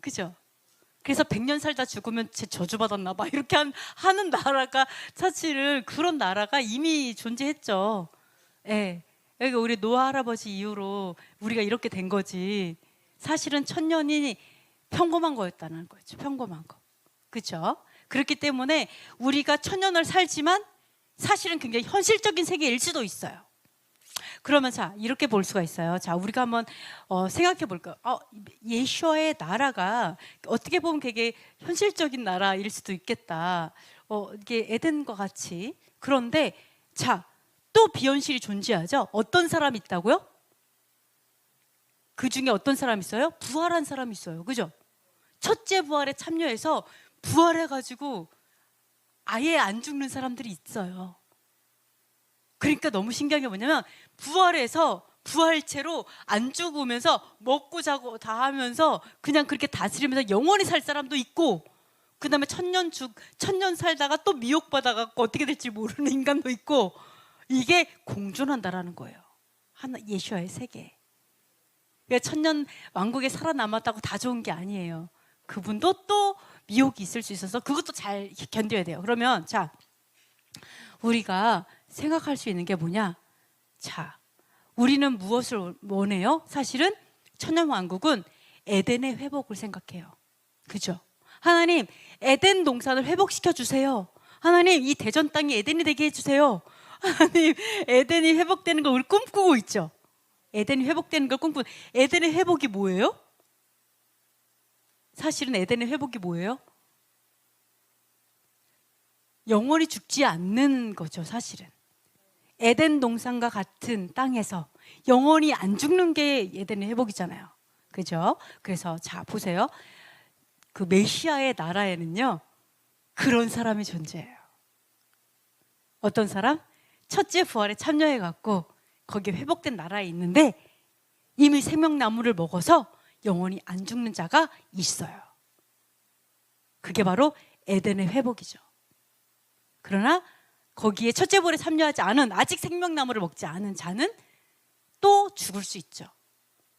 Speaker 1: 그죠? 그래서 100년 살다 죽으면 제 저주받았나 봐. 이렇게 하는 나라가 사실은 그런 나라가 이미 존재했죠. 예. 여기 우리 노아 할아버지 이후로 우리가 이렇게 된 거지. 사실은 1000년이 평범한 거였다는 거죠. 평범한 거. 그렇죠? 그렇기 때문에 우리가 1000년을 살지만 사실은 굉장히 현실적인 세계일 수도 있어요. 그러면 자, 이렇게 볼 수가 있어요. 자, 우리가 한번 생각해 볼까요? 예수와의 나라가 어떻게 보면 되게 현실적인 나라일 수도 있겠다. 이게 에덴과 같이. 그런데 자, 또 비현실이 존재하죠. 어떤 사람이 있다고요? 그 중에 어떤 사람이 있어요? 부활한 사람이 있어요. 그죠? 첫째 부활에 참여해서 부활해가지고 아예 안 죽는 사람들이 있어요. 그러니까 너무 신기한 게 뭐냐면 부활해서 부활체로 안 죽으면서 먹고 자고 다 하면서 그냥 그렇게 다스리면서 영원히 살 사람도 있고, 그 다음에 1000년 살다가 또 미혹받아갖고 어떻게 될지 모르는 인간도 있고, 이게 공존한다라는 거예요. 하나 예수와의 세계. 그러니까 1000년 왕국에 살아남았다고 다 좋은 게 아니에요. 그분도 또 미혹이 있을 수 있어서 그것도 잘 견뎌야 돼요. 그러면 자, 우리가 생각할 수 있는 게 뭐냐? 자, 우리는 무엇을 원해요? 사실은 천년 왕국은 에덴의 회복을 생각해요. 그죠? 하나님, 에덴 동산을 회복시켜 주세요. 하나님, 이 대전 땅이 에덴이 되게 해주세요. 하나님, 에덴이 회복되는 걸 우리 꿈꾸고 있죠. 에덴이 회복되는 걸 꿈꾸고. 에덴의 회복이 뭐예요? 사실은 에덴의 회복이 뭐예요? 영원히 죽지 않는 거죠, 사실은. 에덴 동산과 같은 땅에서 영원히 안 죽는 게 에덴의 회복이잖아요. 그죠? 그래서 자, 보세요. 그 메시아의 나라에는요, 그런 사람이 존재해요. 어떤 사람? 첫째 부활에 참여해갖고 거기에 회복된 나라에 있는데 이미 생명나무를 먹어서 영원히 안 죽는 자가 있어요. 그게 바로 에덴의 회복이죠. 그러나 거기에 첫째 벌에 참여하지 않은, 아직 생명나무를 먹지 않은 자는 또 죽을 수 있죠.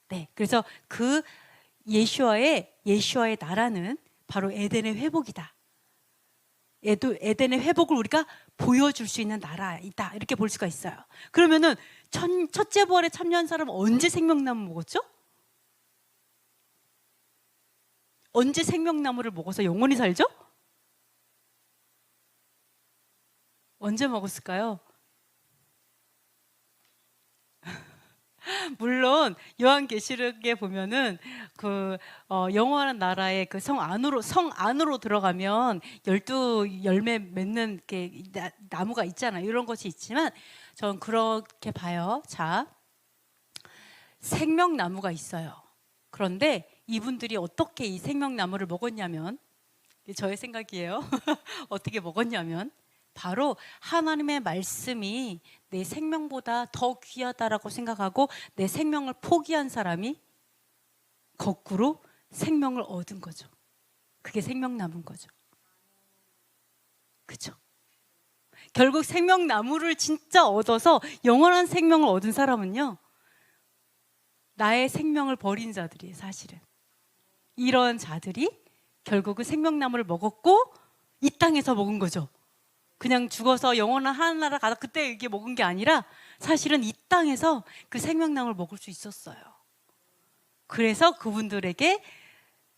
Speaker 1: 네, 그래서 그 예수와의 나라는 바로 에덴의 회복이다. 에덴의 회복을 우리가 보여줄 수 있는 나라이다, 이렇게 볼 수가 있어요. 그러면은 첫째 부활에 참여한 사람은 언제 생명나무 먹었죠? 언제 생명나무를 먹어서 영원히 살죠? 언제 먹었을까요? 물론 요한계시록에 보면은 그 영원한 나라의 그 성 안으로 들어가면 12열매 맺는 게 나무가 있잖아요. 이런 것이 있지만 저는 그렇게 봐요. 자, 생명나무가 있어요. 그런데 이분들이 어떻게 이 생명나무를 먹었냐면, 저의 생각이에요. 어떻게 먹었냐면 바로 하나님의 말씀이 내 생명보다 더 귀하다라고 생각하고 내 생명을 포기한 사람이 거꾸로 생명을 얻은 거죠. 그게 생명나무인 거죠. 그렇죠? 결국 생명나무를 진짜 얻어서 영원한 생명을 얻은 사람은요, 나의 생명을 버린 자들이에요. 사실은 이런 자들이 결국은 생명나무를 먹었고 이 땅에서 먹은 거죠. 그냥 죽어서 영원한 하늘나라 가서 그때 이게 먹은 게 아니라 사실은 이 땅에서 그 생명나무를 먹을 수 있었어요. 그래서 그분들에게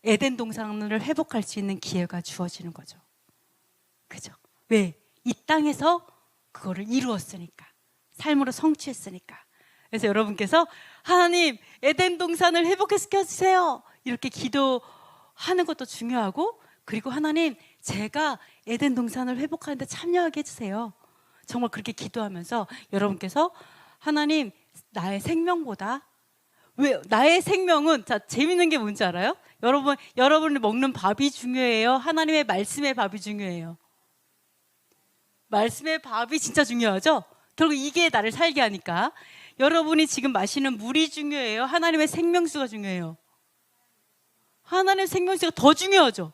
Speaker 1: 에덴 동산을 회복할 수 있는 기회가 주어지는 거죠. 그죠? 왜? 이 땅에서 그거를 이루었으니까, 삶으로 성취했으니까. 그래서 여러분께서 하나님 에덴 동산을 회복시켜 주세요, 이렇게 기도하는 것도 중요하고, 그리고 하나님 제가 에덴 동산을 회복하는데 참여하게 해주세요. 정말 그렇게 기도하면서 여러분께서 하나님 나의 생명보다, 왜 나의 생명은, 자, 재밌는 게 뭔지 알아요? 여러분이 먹는 밥이 중요해요? 하나님의 말씀의 밥이 중요해요? 말씀의 밥이 진짜 중요하죠? 결국 이게 나를 살게 하니까. 여러분이 지금 마시는 물이 중요해요? 하나님의 생명수가 중요해요? 하나님의 생명수가 더 중요하죠?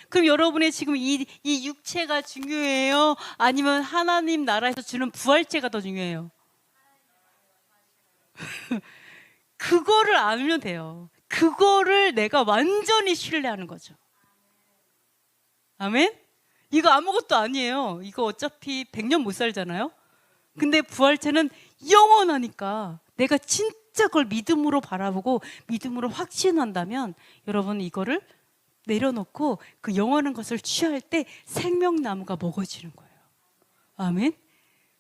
Speaker 1: 그럼 여러분의 지금 이 육체가 중요해요? 아니면 하나님 나라에서 주는 부활체가 더 중요해요? 그거를 알면 돼요. 그거를 내가 완전히 신뢰하는 거죠. 아멘? 이거 아무것도 아니에요. 이거 어차피 100년 못 살잖아요. 근데 부활체는 영원하니까 내가 진짜 그걸 믿음으로 바라보고 믿음으로 확신한다면 여러분 이거를 내려놓고 그 영원한 것을 취할 때 생명나무가 먹어지는 거예요. 아멘.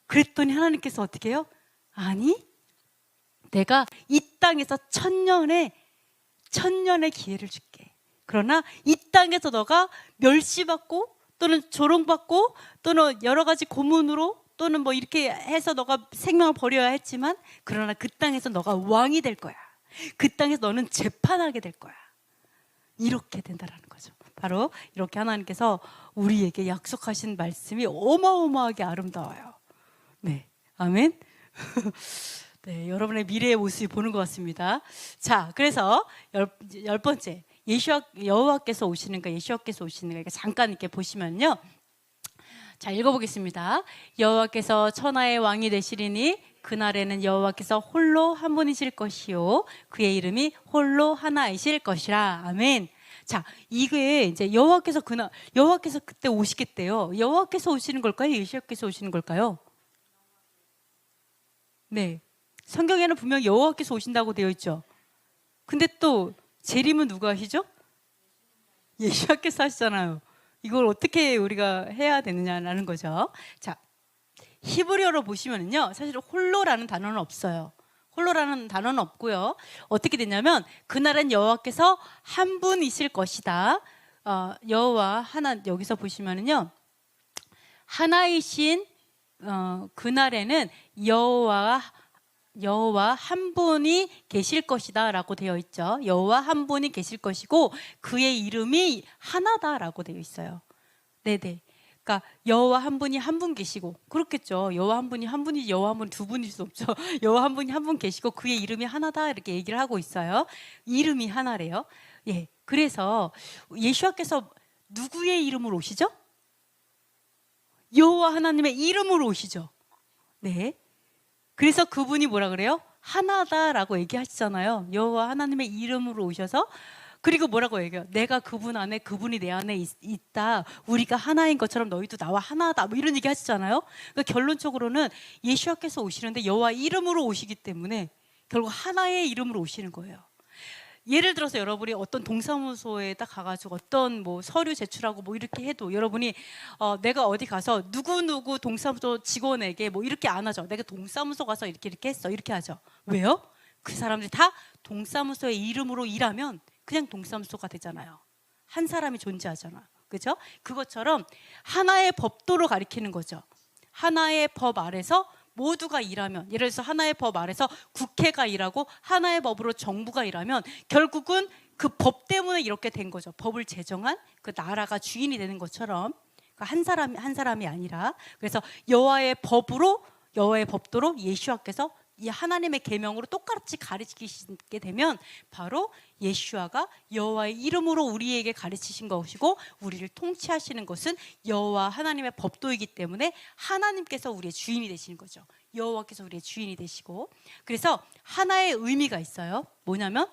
Speaker 1: 그랬더니 하나님께서 어떻게 해요? 아니, 내가 이 땅에서 천년의 기회를 줄게. 그러나 이 땅에서 너가 멸시받고 또는 조롱받고 또는 여러 가지 고문으로 또는 뭐 이렇게 해서 너가 생명을 버려야 했지만, 그러나 그 땅에서 너가 왕이 될 거야. 그 땅에서 너는 재판하게 될 거야. 이렇게 된다라는 거죠. 바로 이렇게 하나님께서 우리에게 약속하신 말씀이 어마어마하게 아름다워요. 네, 아멘. 네, 여러분의 미래의 모습이 보는 것 같습니다. 자, 그래서 열 번째, 여호와께서 오시는가, 예수와께서 오시는가, 잠깐 이렇게 보시면요. 자, 읽어보겠습니다. 여호와께서 천하의 왕이 되시리니 그날에는 여호와께서 홀로 한 분이실 것이요 그의 이름이 홀로 하나이실 것이라. 아멘. 자, 이게 이제 여호와께서 그때 오시겠대요. 여호와께서 오시는 걸까요? 예수께서 오시는 걸까요? 네, 성경에는 분명 여호와께서 오신다고 되어 있죠. 근데 또 재림은 누가 하시죠? 예수께서 하시잖아요. 이걸 어떻게 우리가 해야 되느냐라는 거죠. 자, 히브리어로 보시면은요, 사실 홀로라는 단어는 없어요. 홀로라는 단어는 없고요. 어떻게 되냐면 그날은 여호와께서 한 분이실 것이다. 여호와 하나, 여기서 보시면은요, 하나이신 그날에는 여호와 한 분이 계실 것이다라고 되어 있죠. 여호와 한 분이 계실 것이고 그의 이름이 하나다라고 되어 있어요. 네네. 그러니까 여호와 한 분이 한 분 계시고 그렇겠죠. 여호와 한 분이 한 분이 여호와 한 분 두 분일 수 없죠. 여호와 한 분이 한 분 계시고 그의 이름이 하나다 이렇게 얘기를 하고 있어요. 이름이 하나래요. 예. 그래서 예수와께서 누구의 이름으로 오시죠? 여호와 하나님의 이름으로 오시죠. 네. 그래서 그분이 뭐라 그래요? 하나다라고 얘기하시잖아요. 여호와 하나님의 이름으로 오셔서 그리고 뭐라고 얘기해요? 내가 그분 안에 그분이 내 안에 있다. 우리가 하나인 것처럼 너희도 나와 하나다. 뭐 이런 얘기 하시잖아요. 그러니까 결론적으로는 예수와께서 오시는데 여호와 이름으로 오시기 때문에 결국 하나의 이름으로 오시는 거예요. 예를 들어서 여러분이 어떤 동사무소에다 가가지고 어떤 뭐 서류 제출하고 뭐 이렇게 해도 여러분이 내가 어디 가서 누구누구 동사무소 직원에게 뭐 이렇게 안 하죠. 내가 동사무소 가서 이렇게 했어. 이렇게 하죠. 왜요? 그 사람들이 다 동사무소의 이름으로 일하면 그냥 동사무소가 되잖아요. 한 사람이 존재하잖아. 그죠? 그것처럼 하나의 법도로 가리키는 거죠. 하나의 법 아래서 모두가 일하면, 예를 들어서 하나의 법 아래서 국회가 일하고 하나의 법으로 정부가 일하면 결국은 그 법 때문에 이렇게 된 거죠. 법을 제정한 그 나라가 주인이 되는 것처럼 한 사람이 아니라 그래서 여호와의 법도로 예수와께서 이 하나님의 계명으로 똑같이 가르치시게 되면 바로 예수와가 여호와의 이름으로 우리에게 가르치신 것이고 우리를 통치하시는 것은 여호와 하나님의 법도이기 때문에 하나님께서 우리의 주인이 되시는 거죠. 여호와께서 우리의 주인이 되시고 그래서 하나의 의미가 있어요. 뭐냐면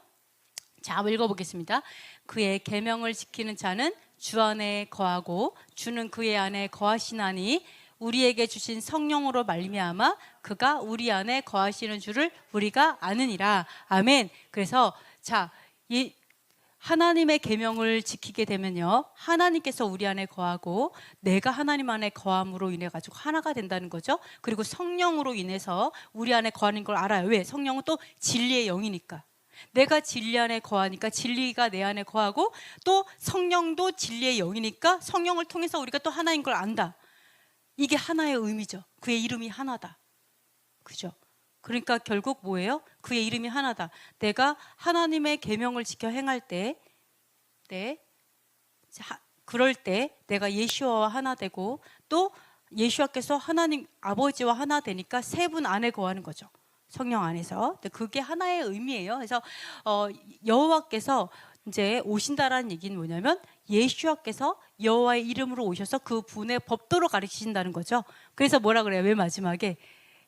Speaker 1: 자, 한번 읽어보겠습니다. 그의 계명을 지키는 자는 주 안에 거하고 주는 그의 안에 거하시나니 우리에게 주신 성령으로 말미암아 그가 우리 안에 거하시는 줄을 우리가 아느니라. 아멘. 그래서 자, 이 하나님의 계명을 지키게 되면요, 하나님께서 우리 안에 거하고 내가 하나님 안에 거함으로 인해 가지고 하나가 된다는 거죠. 그리고 성령으로 인해서 우리 안에 거하는 걸 알아요. 왜? 성령은 또 진리의 영이니까. 내가 진리 안에 거하니까 진리가 내 안에 거하고 또 성령도 진리의 영이니까 성령을 통해서 우리가 또 하나인 걸 안다. 이게 하나의 의미죠. 그의 이름이 하나다. 그죠? 그러니까 결국 뭐예요? 그의 이름이 하나다. 내가 하나님의 계명을 지켜 행할 때, 그럴 때 내가 예수와 하나 되고 또 예수와께서 하나님 아버지와 하나 되니까 세 분 안에 거하는 거죠. 성령 안에서. 그게 하나의 의미예요. 그래서 여호와께서 이제 오신다라는 얘기는 뭐냐면 예수와께서 여호와의 이름으로 오셔서 그 분의 법도로 가르치신다는 거죠. 그래서 뭐라 그래요? 맨 마지막에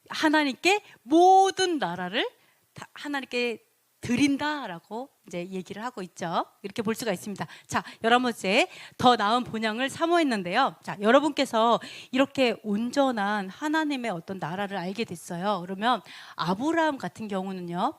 Speaker 1: 하나님께 모든 나라를 다 하나님께 드린다라고 이제 얘기를 하고 있죠. 이렇게 볼 수가 있습니다. 자, 11번째 더 나은 본향을 사모했는데요. 자, 여러분께서 이렇게 온전한 하나님의 어떤 나라를 알게 됐어요. 그러면 아브라함 같은 경우는요.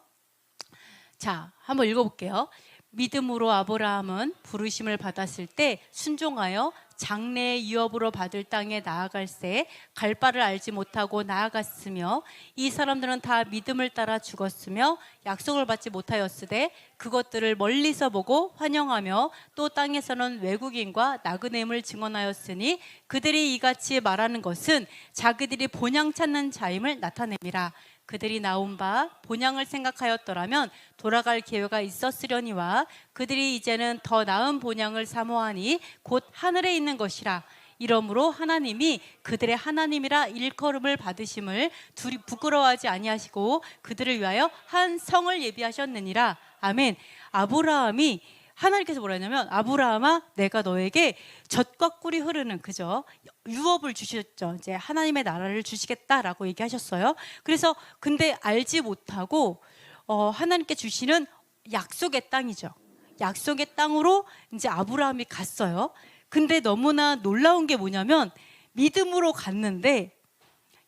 Speaker 1: 자, 한번 읽어볼게요. 믿음으로 아브라함은 부르심을 받았을 때 순종하여 장래의 유업으로 받을 땅에 나아갈새 갈 바를 알지 못하고 나아갔으며 이 사람들은 다 믿음을 따라 죽었으며 약속을 받지 못하였으되 그것들을 멀리서 보고 환영하며 또 땅에서는 외국인과 나그네임을 증언하였으니 그들이 이같이 말하는 것은 자기들이 본향 찾는 자임을 나타냅니다. 그들이 나온 바 본향을 생각하였더라면 돌아갈 기회가 있었으려니와 그들이 이제는 더 나은 본향을 사모하니 곧 하늘에 있는 것이라. 이러므로 하나님이 그들의 하나님이라 일컬음을 받으심을 둘이 부끄러워하지 아니하시고 그들을 위하여 한 성을 예비하셨느니라. 아멘. 아브라함이 하나님께서 뭐라 했냐면 아브라함아 내가 너에게 젖과 꿀이 흐르는 그죠 유업을 주셨죠. 이제 하나님의 나라를 주시겠다라고 얘기하셨어요. 그래서 근데 알지 못하고 하나님께 주시는 약속의 땅이죠. 약속의 땅으로 이제 아브라함이 갔어요. 근데 너무나 놀라운 게 뭐냐면 믿음으로 갔는데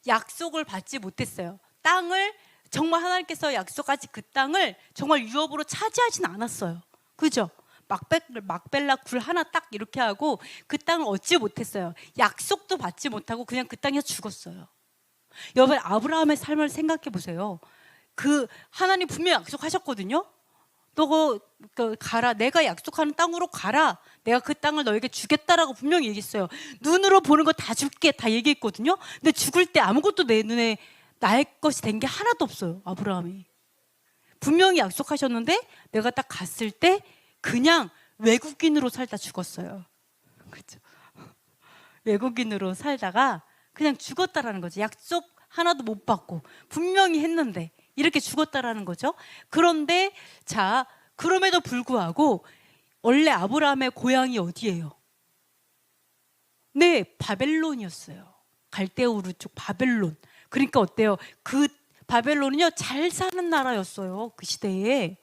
Speaker 1: 약속을 받지 못했어요. 땅을 정말 하나님께서 약속하신 그 땅을 정말 유업으로 차지하진 않았어요. 그죠? 막벨라 굴 하나 딱 이렇게 하고 그 땅을 얻지 못했어요. 약속도 받지 못하고 그냥 그 땅에서 죽었어요. 여러분 아브라함의 삶을 생각해 보세요. 그 하나님 분명히 약속하셨거든요. 너 가라. 내가 약속하는 땅으로 가라. 내가 그 땅을 너에게 주겠다라고 분명히 얘기했어요. 눈으로 보는 거 다 줄게 다 얘기했거든요. 근데 죽을 때 아무것도 내 눈에 나의 것이 된 게 하나도 없어요. 아브라함이 분명히 약속하셨는데 내가 딱 갔을 때 그냥 외국인으로 살다 죽었어요. 그렇죠? 외국인으로 살다가 그냥 죽었다라는 거죠. 약속 하나도 못 받고 분명히 했는데 이렇게 죽었다라는 거죠. 그런데 자, 그럼에도 불구하고 원래 아브라함의 고향이 어디예요? 네, 바벨론이었어요. 갈대우르 쪽 바벨론. 그러니까 어때요? 그 바벨론은요, 잘 사는 나라였어요. 그 시대에.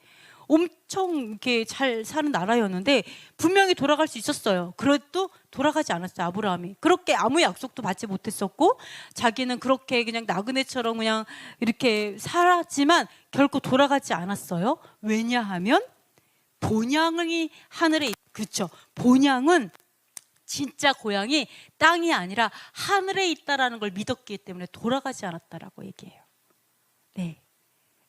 Speaker 1: 엄청 이렇게 잘 사는 나라였는데 분명히 돌아갈 수 있었어요. 그래도 돌아가지 않았어요, 아브라함이. 그렇게 아무 약속도 받지 못했었고 자기는 그렇게 그냥 나그네처럼 그냥 이렇게 살았지만 결코 돌아가지 않았어요. 왜냐하면 본향이 하늘에 그렇죠. 본향은 진짜 고향이 땅이 아니라 하늘에 있다라는 걸 믿었기 때문에 돌아가지 않았다라고 얘기해요. 네.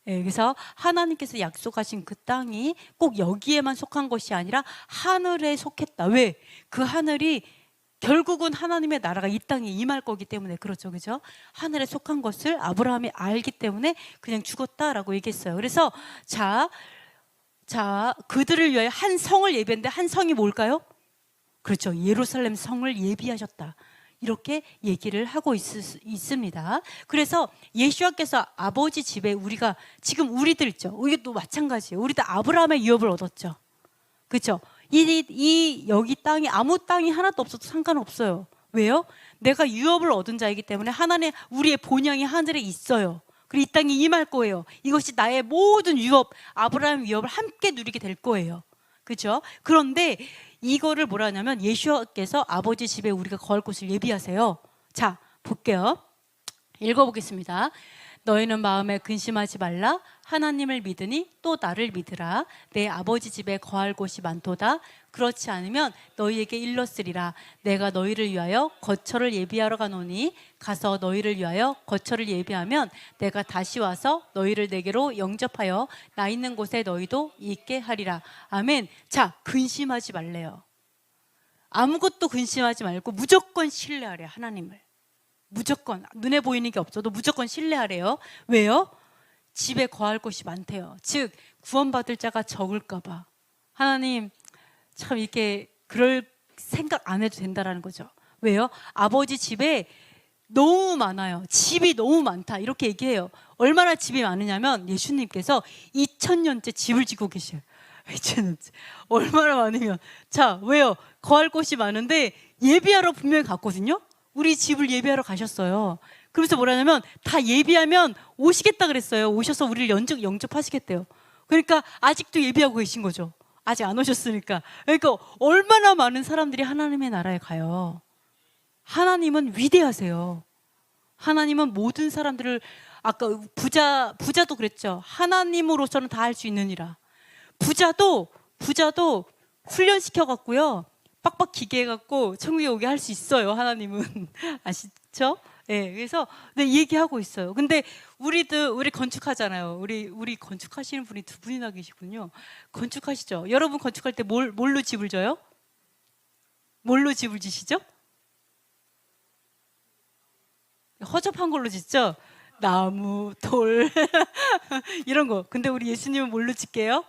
Speaker 1: 네, 그래서 하나님께서 약속하신 그 땅이 꼭 여기에만 속한 것이 아니라 하늘에 속했다. 왜? 그 하늘이 결국은 하나님의 나라가 이 땅에 임할 거기 때문에 그렇죠, 그죠? 하늘에 속한 것을 아브라함이 알기 때문에 그냥 죽었다라고 얘기했어요. 그래서 자, 그들을 위하여 한 성을 예비했는데 한 성이 뭘까요? 그렇죠, 예루살렘 성을 예비하셨다. 이렇게 얘기를 하고 있습니다. 그래서 예수와께서 아버지 집에 우리가 지금 우리들 있죠. 이것도 마찬가지예요. 우리도 아브라함의 유업을 얻었죠. 그렇죠? 여기 땅이 아무 땅이 하나도 없어도 상관없어요. 왜요? 내가 유업을 얻은 자이기 때문에 하나님 우리의 본향이 하늘에 있어요. 그리고 이 땅에 임할 거예요. 이것이 나의 모든 유업, 아브라함의 유업을 함께 누리게 될 거예요. 그렇죠? 그런데 이거를 뭐라 하냐면 예수께서 아버지 집에 우리가 거할 곳을 예비하세요. 자, 볼게요. 읽어보겠습니다. 너희는 마음에 근심하지 말라. 하나님을 믿으니 또 나를 믿으라. 내 아버지 집에 거할 곳이 많도다. 그렇지 않으면 너희에게 일렀으리라. 내가 너희를 위하여 거처를 예비하러 가노니 가서 너희를 위하여 거처를 예비하면 내가 다시 와서 너희를 내게로 영접하여 나 있는 곳에 너희도 있게 하리라. 아멘. 자, 근심하지 말래요. 아무것도 근심하지 말고 무조건 신뢰하래, 하나님을. 무조건 눈에 보이는 게 없어도 무조건 신뢰하래요. 왜요? 집에 거할 곳이 많대요. 즉 구원받을 자가 적을까 봐. 하나님 참 이렇게 그럴 생각 안 해도 된다라는 거죠. 왜요? 아버지 집에 너무 많아요. 집이 너무 많다 이렇게 얘기해요. 얼마나 집이 많으냐면 예수님께서 2000년째 집을 짓고 계셔요. 2000년째. 얼마나 많으면. 자, 왜요? 거할 곳이 많은데 예비하러 분명히 갔거든요. 우리 집을 예비하러 가셨어요. 그래서 뭐라냐면 다 예비하면 오시겠다 그랬어요. 오셔서 우리를 영접하시겠대요. 그러니까 아직도 예비하고 계신 거죠. 아직 안 오셨으니까. 그러니까 얼마나 많은 사람들이 하나님의 나라에 가요. 하나님은 위대하세요. 하나님은 모든 사람들을 아까 부자도 그랬죠. 하나님으로서는 다 할 수 있느니라. 부자도 훈련시켜 갖고요. 빡빡 기계 해갖고 천국에 오게 할 수 있어요. 하나님은. 아시죠? 네, 그래서 네, 얘기하고 있어요. 근데 우리 건축하잖아요. 우리 건축하시는 분이 두 분이나 계시군요. 건축하시죠? 여러분 건축할 때 뭘로 집을 져요? 뭘로 집을 지시죠? 허접한 걸로 짓죠? 나무, 돌 이런 거. 근데 우리 예수님은 뭘로 짓게요?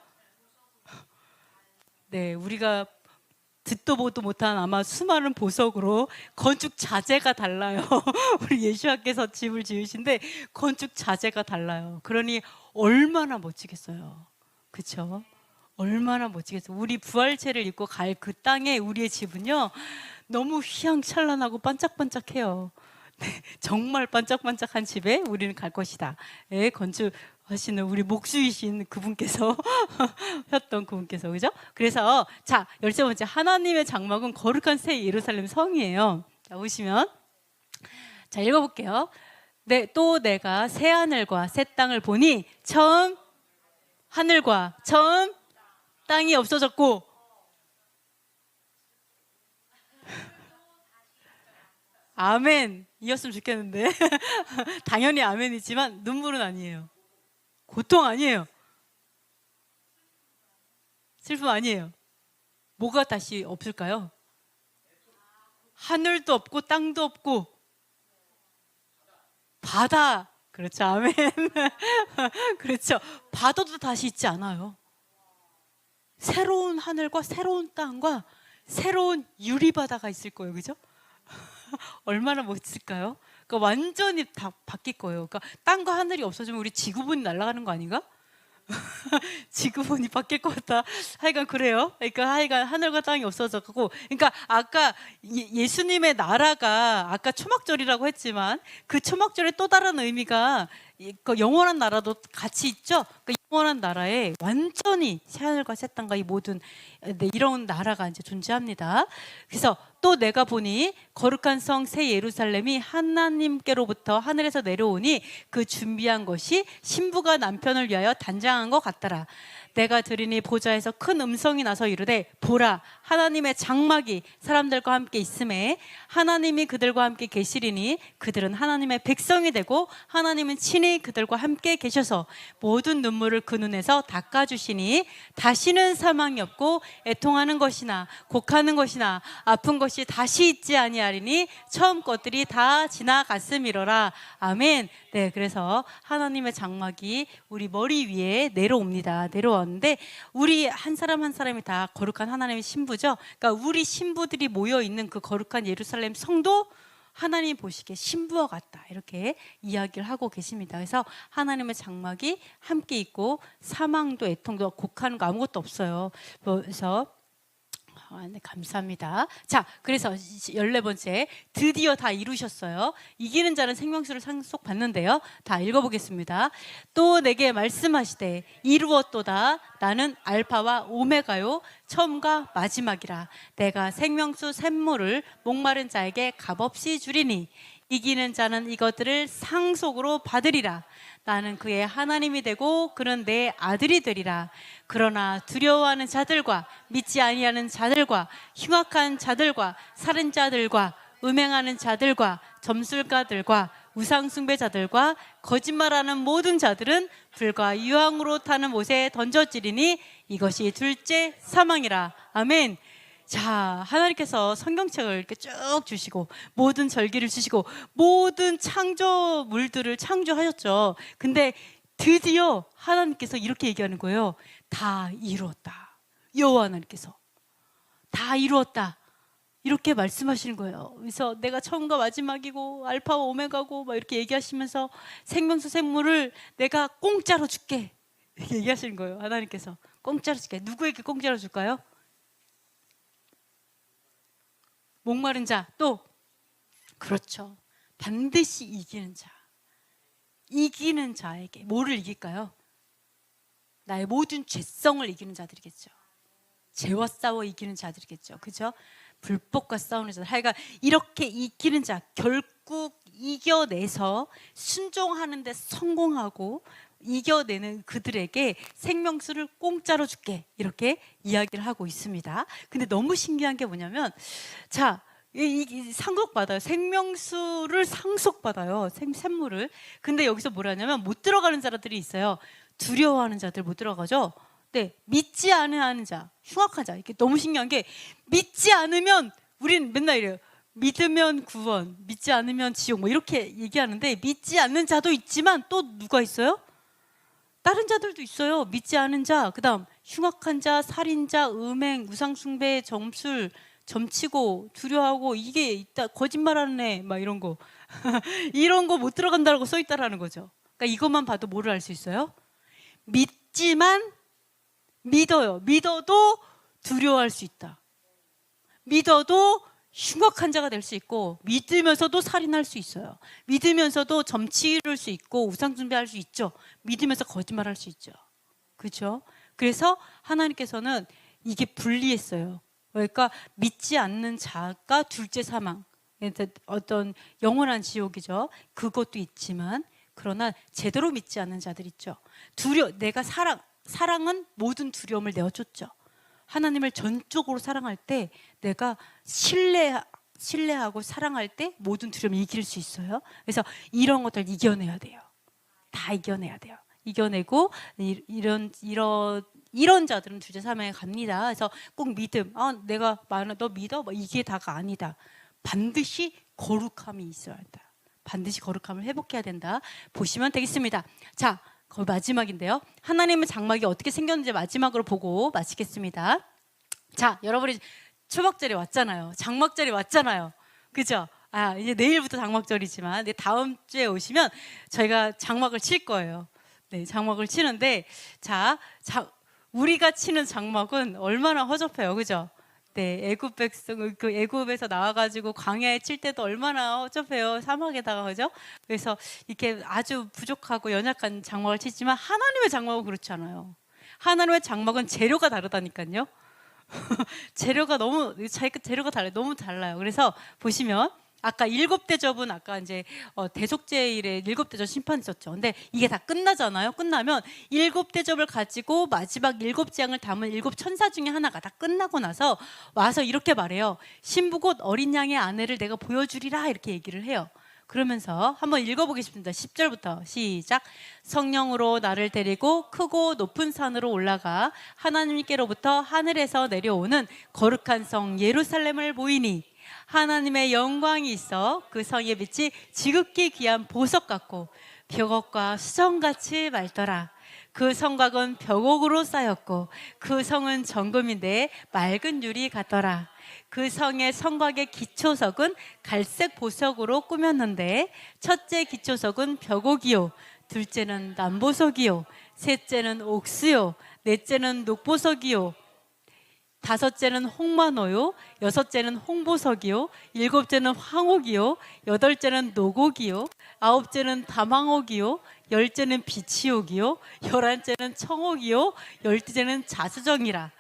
Speaker 1: 네, 우리가 듣도 보도 못한 아마 수많은 보석으로 건축 자재가 달라요. 우리 예수님께서 집을 지으신데 건축 자재가 달라요. 그러니 얼마나 멋지겠어요. 그렇죠? 얼마나 멋지겠어요. 우리 부활체를 입고 갈 그 땅에 우리의 집은요 너무 휘황찬란하고 반짝반짝해요. 네, 정말 반짝반짝한 집에 우리는 갈 것이다. 예, 건축하시는 우리 목수이신 그분께서 했던 그분께서, 그죠? 그래서 자, 13번째, 하나님의 장막은 거룩한 새 예루살렘 성이에요. 자, 보시면 자, 읽어볼게요. 네, 또 내가 새 하늘과 새 땅을 보니 처음 하늘과 처음 땅이 없어졌고 아멘 이었으면 좋겠는데 당연히 아멘이지만 눈물은 아니에요. 고통 아니에요. 슬픔 아니에요. 뭐가 다시 없을까요? 하늘도 없고 땅도 없고 바다. 그렇죠. 아멘. 그렇죠. 바다도 다시 있지 않아요. 새로운 하늘과 새로운 땅과 새로운 유리바다가 있을 거예요. 그죠? 얼마나 멋있을까요? 그러니까 완전히 다 바뀔 거예요. 그러니까 땅과 하늘이 없어지면 우리 지구본이 날아가는 거 아닌가? 지구본이 바뀔 것 같다. 하여간 그래요. 그러니까 하여간 하늘과 땅이 없어졌고, 그러니까 아까 예수님의 나라가 아까 초막절이라고 했지만 그 초막절의 또 다른 의미가 그 영원한 나라도 같이 있죠. 그 영원한 나라에 완전히 새하늘과 새 땅과 이 모든 이런 나라가 이제 존재합니다. 그래서 또 내가 보니 거룩한 성 새 예루살렘이 하나님께로부터 하늘에서 내려오니 그 준비한 것이 신부가 남편을 위하여 단장한 것 같더라. 내가 들으니 보좌에서 큰 음성이 나서 이르되 보라 하나님의 장막이 사람들과 함께 있음에 하나님이 그들과 함께 계시리니 그들은 하나님의 백성이 되고 하나님은 친히 그들과 함께 계셔서 모든 눈물을 그 눈에서 닦아주시니 다시는 사망이 없고 애통하는 것이나 곡하는 것이나 아픈 것이 다시 있지 아니하리니 처음 것들이 다 지나갔음이로라. 아멘. 네, 그래서 하나님의 장막이 우리 머리 위에 내려왔는데 우리 한 사람 한 사람이 다 거룩한 하나님의 신부죠. 그러니까 우리 신부들이 모여 있는 그 거룩한 예루살렘 성도 하나님 보시기에 신부와 같다 이렇게 이야기를 하고 계십니다. 그래서 하나님의 장막이 함께 있고 사망도 애통도 곡하는 거 아무것도 없어요. 그래서 네, 감사합니다. 자, 그래서 14번째 드디어 다 이루셨어요. 이기는 자는 생명수를 상속받는데요. 다 읽어보겠습니다. 또 내게 말씀하시되 이루었도다. 나는 알파와 오메가요 처음과 마지막이라. 내가 생명수 샘물을 목마른 자에게 값없이 주리니 이기는 자는 이것들을 상속으로 받으리라. 나는 그의 하나님이 되고 그는 내 아들이 되리라. 그러나 두려워하는 자들과 믿지 아니하는 자들과 흉악한 자들과 살인자들과 음행하는 자들과 점술가들과 우상숭배자들과 거짓말하는 모든 자들은 불과 유황으로 타는 못에 던져지리니 이것이 둘째 사망이라. 아멘. 자, 하나님께서 성경책을 이렇게 쭉 주시고 모든 절기를 주시고 모든 창조물들을 창조하셨죠. 근데 드디어 하나님께서 이렇게 얘기하는 거예요. 다 이루었다. 여호와 하나님께서 다 이루었다. 이렇게 말씀하시는 거예요. 그래서 내가 처음과 마지막이고 알파와 오메가고 막 이렇게 얘기하시면서 생명수 샘물을 내가 공짜로 줄게. 이렇게 얘기하시는 거예요. 하나님께서 공짜로 줄게. 누구에게 공짜로 줄까요? 목마른 자, 또 그렇죠. 반드시 이기는 자. 이기는 자에게 뭐를 이길까요? 나의 모든 죄성을 이기는 자들이겠죠. 죄와 싸워 이기는 자들이겠죠. 그죠? 불법과 싸우는 자들. 하여간 이렇게 이기는 자, 결국 이겨내서 순종하는 데 성공하고 이겨내는 그들에게 생명수를 공짜로 줄게 이렇게 이야기를 하고 있습니다. 근데 너무 신기한 게 뭐냐면 자, 이 상속받아요. 생명수를 상속받아요. 샘물을. 근데 여기서 뭐라냐면 못 들어가는 자들이 있어요. 두려워하는 자들 못 들어가죠. 네, 믿지 않는 자, 흉악한 자. 이게 너무 신기한 게 믿지 않으면 우린 맨날 이래요. 믿으면 구원, 믿지 않으면 지옥 뭐 이렇게 얘기하는데 믿지 않는 자도 있지만 또 누가 있어요? 다른 자들도 있어요. 믿지 않은 자, 그다음 흉악한 자, 살인자, 음행, 우상숭배, 점술, 점치고 두려워하고 이게 있다, 거짓말하는 애, 막 이런 거 이런 거 못 들어간다고 써 있다라는 거죠. 그러니까 이것만 봐도 뭐를 알 수 있어요? 믿지만 믿어요. 믿어도 두려워할 수 있다. 믿어도 흉악한 자가 될 수 있고 믿으면서도 살인할 수 있어요. 믿으면서도 점치를 수 있고 우상숭배할 수 있죠. 믿으면서 거짓말할 수 있죠. 그렇죠? 그래서 하나님께서는 이게 분리했어요. 그러니까 믿지 않는 자가 둘째 사망, 어떤 영원한 지옥이죠. 그것도 있지만 그러나 제대로 믿지 않는 자들 있죠. 내가 사랑은 모든 두려움을 내어줬죠. 하나님을 전적으로 사랑할 때 내가 신뢰하고 사랑할 때 모든 두려움을 이길 수 있어요. 그래서 이런 것들 이겨내야 돼요. 다 이겨내야 돼요. 이겨내고 이런 자들은 둘째 사망에 갑니다. 그래서 꼭 믿음, 내가 말하는 너 믿어? 뭐 이게 다가 아니다. 반드시 거룩함이 있어야 한다. 반드시 거룩함을 회복해야 된다. 보시면 되겠습니다. 자, 거의 마지막인데요. 하나님의 장막이 어떻게 생겼는지 마지막으로 보고 마치겠습니다. 자, 여러분이 초막절에 왔잖아요. 장막절에 왔잖아요. 그죠? 이제 내일부터 장막절이지만 다음 주에 오시면 저희가 장막을 칠 거예요. 네, 장막을 치는데 우리가 치는 장막은 얼마나 허접해요, 그죠? 네, 애굽 백성 그 애굽에서 나와가지고 광야에 칠 때도 얼마나 허접해요, 사막에다가, 그죠? 그래서 이렇게 아주 부족하고 연약한 장막을 치지만 하나님의 장막은 그렇지 않아요. 하나님의 장막은 재료가 다르다니까요. 재료가 달라요. 너무 달라요. 그래서 보시면 아까 7대접은 아까 이제 대속죄일에 7대접 심판 있었죠. 근데 이게 다 끝나잖아요. 끝나면 7대접을 가지고 마지막 7재앙을 담은 7천사 중에 하나가 다 끝나고 나서 와서 이렇게 말해요. 신부 곧 어린 양의 아내를 내가 보여주리라, 이렇게 얘기를 해요. 그러면서 한번 읽어보겠습니다. 10절부터 시작. 성령으로 나를 데리고 크고 높은 산으로 올라가 하나님께로부터 하늘에서 내려오는 거룩한 성 예루살렘을 보이니 하나님의 영광이 있어 그 성의 빛이 지극히 귀한 보석 같고 벽옥과 수정같이 맑더라. 그 성곽은 벽옥으로 쌓였고 그 성은 정금인데 맑은 유리 같더라. 그 성의 성곽의 기초석은 갈색 보석으로 꾸몄는데 첫째 기초석은 벽옥이요, 둘째는 남보석이요, 셋째는 옥수요, 넷째는 녹보석이요, 다섯째는 홍마노요, 여섯째는 홍보석이요, 일곱째는 황옥이요, 여덟째는 노곡이요, 아홉째는 담황옥이요, 열째는 비치옥이요, 열한째는 청옥이요, 열두째는 자수정이라.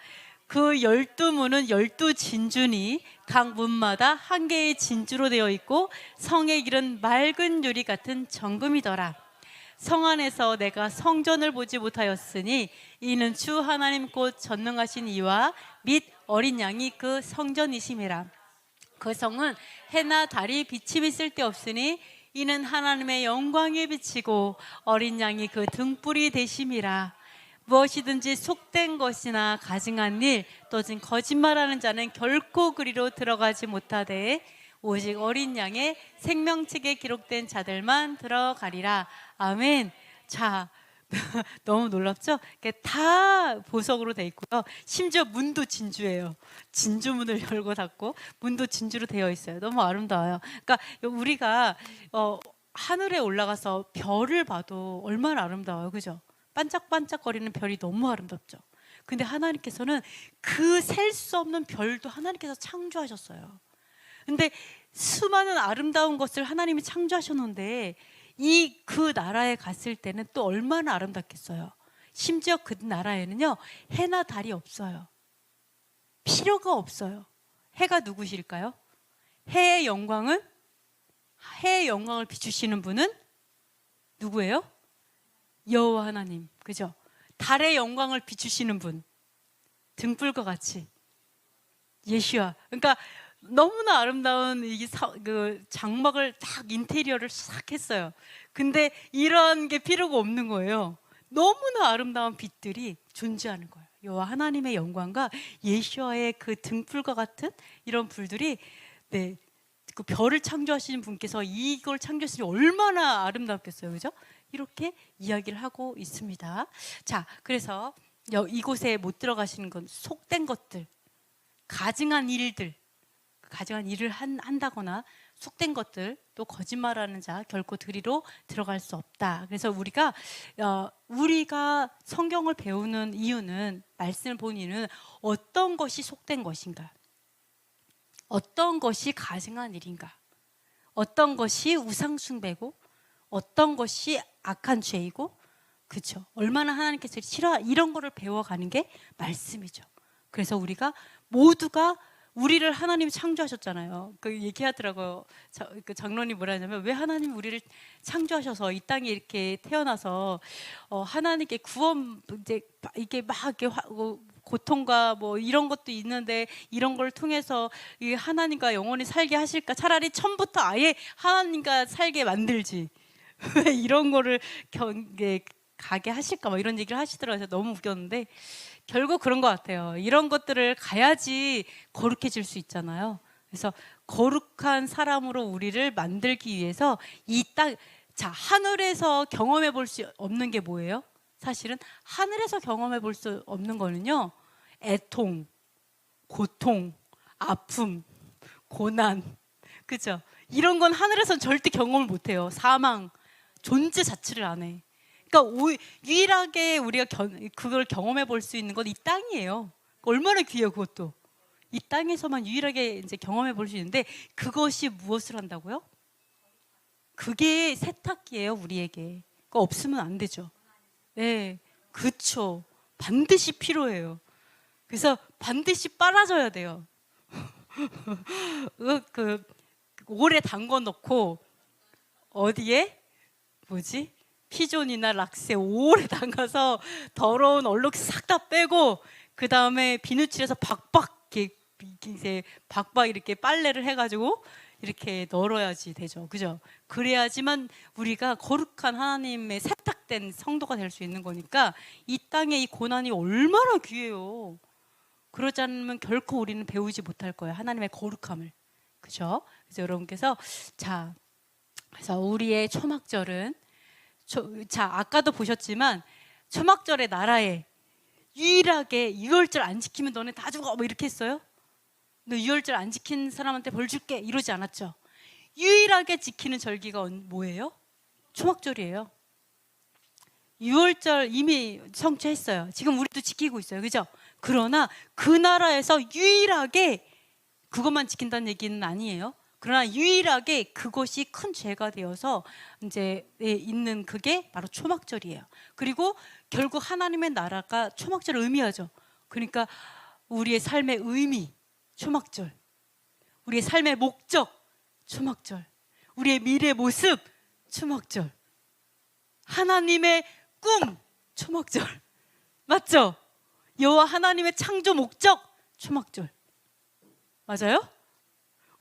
Speaker 1: 그 12문은 12진주니 각 문마다 한 개의 진주로 되어 있고 성의 길은 맑은 유리 같은 정금이더라. 성 안에서 내가 성전을 보지 못하였으니 이는 주 하나님 곧 전능하신 이와 및 어린 양이 그 성전이심이라. 그 성은 해나 달이 비침이 쓸데없으니 이는 하나님의 영광에 비치고 어린 양이 그 등불이 되심이라. 무엇이든지 속된 것이나 가증한 일 또는 거짓말하는 자는 결코 그리로 들어가지 못하되 오직 어린 양의 생명책에 기록된 자들만 들어가리라. 아멘. 자, 너무 놀랍죠? 다 보석으로 돼 있고요. 심지어 문도 진주예요. 진주문을 열고 닫고 문도 진주로 되어 있어요. 너무 아름다워요. 그러니까 우리가 하늘에 올라가서 별을 봐도 얼마나 아름다워요, 그죠? 반짝반짝거리는 별이 너무 아름답죠. 근데 하나님께서는 그 셀 수 없는 별도 하나님께서 창조하셨어요. 근데 수많은 아름다운 것을 하나님이 창조하셨는데 그 나라에 갔을 때는 또 얼마나 아름답겠어요. 심지어 그 나라에는요, 해나 달이 없어요. 필요가 없어요. 해가 누구실까요? 해의 영광을 비추시는 분은 누구예요? 여호와 하나님, 그죠? 달의 영광을 비추시는 분, 등불과 같이 예수야. 그러니까 너무나 아름다운 그 장막을 딱 인테리어를 싹 했어요. 근데 이런 게 필요가 없는 거예요. 너무나 아름다운 빛들이 존재하는 거예요. 여호와 하나님의 영광과 예수와의 그 등불과 같은 이런 불들이, 네, 그 별을 창조하시는 분께서 이걸 창조했으니 얼마나 아름답겠어요, 그죠? 이렇게 이야기를 하고 있습니다. 자, 그래서 이곳에 못 들어가시는 건 속된 것들, 가증한 일을 한다거나 속된 것들, 또 거짓말하는 자 결코 그리로 들어갈 수 없다. 그래서 우리가 성경을 배우는 이유는, 말씀을 보는 이유는 어떤 것이 속된 것인가, 어떤 것이 가증한 일인가, 어떤 것이 우상숭배고 어떤 것이 악한 죄이고, 그렇죠? 얼마나 하나님께서 이런 거를 배워가는 게 말씀이죠. 그래서 우리가 모두가, 우리를 하나님이 창조하셨잖아요. 그 얘기하더라고요. 그 장로님 뭐라 하냐면, 왜 하나님 우리를 창조하셔서 이 땅에 이렇게 태어나서 하나님께 구원, 이게 막 이렇게 고통과 뭐 이런 것도 있는데 이런 걸 통해서 하나님과 영원히 살게 하실까? 차라리 처음부터 아예 하나님과 살게 만들지. 왜 이런 거를 가게 하실까? 막 이런 얘기를 하시더라고요. 너무 웃겼는데 결국 그런 것 같아요. 이런 것들을 가야지 거룩해질 수 있잖아요. 그래서 거룩한 사람으로 우리를 만들기 위해서 하늘에서 경험해 볼 수 없는 게 뭐예요? 사실은 하늘에서 경험해 볼 수 없는 거는요, 애통, 고통, 아픔, 고난, 그죠? 이런 건 하늘에선 절대 경험을 못해요. 사망, 존재 자체를 안 해. 그러니까 유일하게 우리가 그걸 경험해 볼 수 있는 건 이 땅이에요. 얼마나 귀해요, 그것도. 이 땅에서만 유일하게 이제 경험해 볼 수 있는데, 그것이 무엇을 한다고요? 그게 세탁기예요, 우리에게. 그거 없으면 안 되죠. 네, 그렇죠. 반드시 필요해요. 그래서 반드시 빨아줘야 돼요. 오래 담궈 놓고 어디에 뭐지? 피존이나 락스에 오래 담가서 더러운 얼룩 싹 다 빼고, 그 다음에 비누칠해서 박박 이제 박박 이렇게 빨래를 해가지고 이렇게 널어야지 되죠, 그죠? 그래야지만 우리가 거룩한 하나님의 세탁된 성도가 될 수 있는 거니까. 이 땅의 이 고난이 얼마나 귀해요. 그러지 않으면 결코 우리는 배우지 못할 거예요, 하나님의 거룩함을, 그죠? 그래서 여러분께서 자, 그래서 우리의 초막절은 자, 아까도 보셨지만 초막절의 나라에 유일하게 유월절 안 지키면 너네 다 죽어 뭐 이렇게 했어요? 너 유월절 안 지킨 사람한테 벌 줄게 이러지 않았죠? 유일하게 지키는 절기가 뭐예요? 초막절이에요. 유월절 이미 성취했어요. 지금 우리도 지키고 있어요, 그죠? 그러나 그 나라에서 유일하게 그것만 지킨다는 얘기는 아니에요. 그러나 유일하게 그것이 큰 죄가 되어서 이제 있는 그게 바로 초막절이에요. 그리고 결국 하나님의 나라가 초막절을 의미하죠. 그러니까 우리의 삶의 의미, 초막절. 우리의 삶의 목적, 초막절. 우리의 미래 모습, 초막절. 하나님의 꿈, 초막절. 맞죠? 여호와 하나님의 창조 목적, 초막절. 맞아요?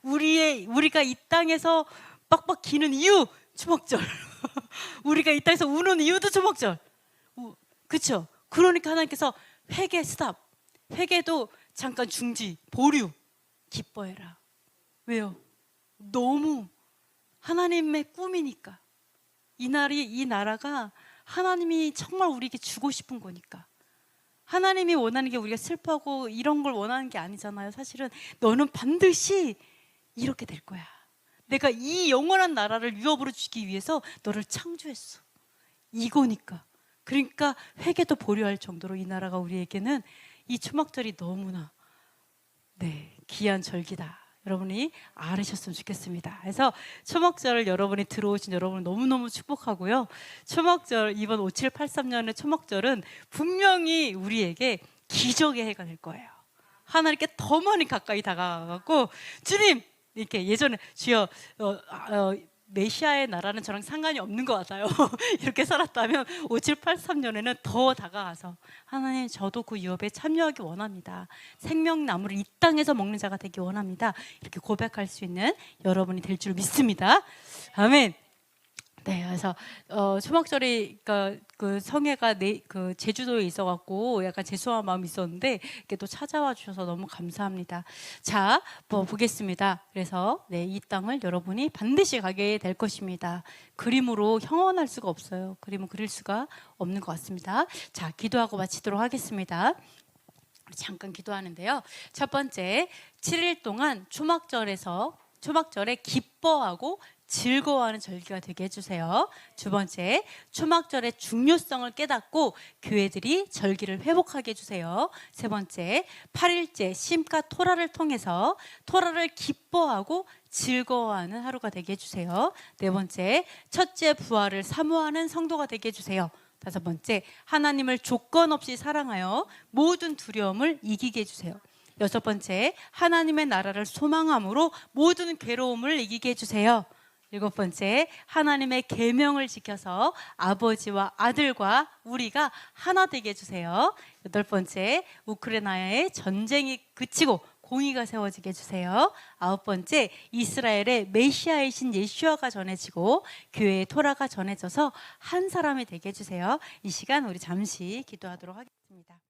Speaker 1: 우리가 이 땅에서 빡빡 기는 이유, 초막절. 우리가 이 땅에서 우는 이유도 초막절. 그렇죠? 그러니까 하나님께서 회개 스탑, 회개도 잠깐 중지, 보류, 기뻐해라. 왜요? 너무 하나님의 꿈이니까. 이 나라가 하나님이 정말 우리에게 주고 싶은 거니까. 하나님이 원하는 게 우리가 슬퍼하고 이런 걸 원하는 게 아니잖아요. 사실은 너는 반드시 이렇게 될 거야. 내가 이 영원한 나라를 유업으로 주기 위해서 너를 창조했어. 이거니까. 그러니까 회개도 보류할 정도로 이 나라가 우리에게는 이 초막절이 너무나 귀한 절기다. 여러분이 알으셨으면 좋겠습니다. 그래서 초막절을 여러분이 들어오신 여러분 너무너무 축복하고요. 초막절, 이번 5783년의 초막절은 분명히 우리에게 기적의 해가 될 거예요. 하나님께 더 많이 가까이 다가가고, 주님! 이렇게 예전에 주여 메시아의 나라는 저랑 상관이 없는 것 같아요. 이렇게 살았다면 5783년에는 더 다가가서 하나님, 저도 그 유업에 참여하기 원합니다. 생명나무를 이 땅에서 먹는 자가 되기 원합니다. 이렇게 고백할 수 있는 여러분이 될 줄 믿습니다. 아멘. 네, 그래서 초막절이 그 성회가 그 제주도에 있어갖고 약간 죄송한 마음이 있었는데 이렇게 또 찾아와 주셔서 너무 감사합니다. 자, 보겠습니다. 그래서 이 땅을 여러분이 반드시 가게 될 것입니다. 그림으로 형언할 수가 없어요. 그림은 그릴 수가 없는 것 같습니다. 자, 기도하고 마치도록 하겠습니다. 잠깐 기도하는데요. 첫 번째, 7일 동안 초막절에 기뻐하고 즐거워하는 절기가 되게 해주세요. 두 번째, 초막절의 중요성을 깨닫고 교회들이 절기를 회복하게 해주세요. 세 번째, 8일째 심과 토라를 통해서 토라를 기뻐하고 즐거워하는 하루가 되게 해주세요. 네 번째, 첫째 부활을 사모하는 성도가 되게 해주세요. 다섯 번째, 하나님을 조건 없이 사랑하여 모든 두려움을 이기게 해주세요. 여섯 번째, 하나님의 나라를 소망함으로 모든 괴로움을 이기게 해주세요. 일곱 번째, 하나님의 계명을 지켜서 아버지와 아들과 우리가 하나 되게 해주세요. 여덟 번째, 우크라이나의 전쟁이 그치고 공의가 세워지게 해주세요. 아홉 번째, 이스라엘의 메시아이신 예수아가 전해지고 교회의 토라가 전해져서 한 사람이 되게 해주세요. 이 시간 우리 잠시 기도하도록 하겠습니다.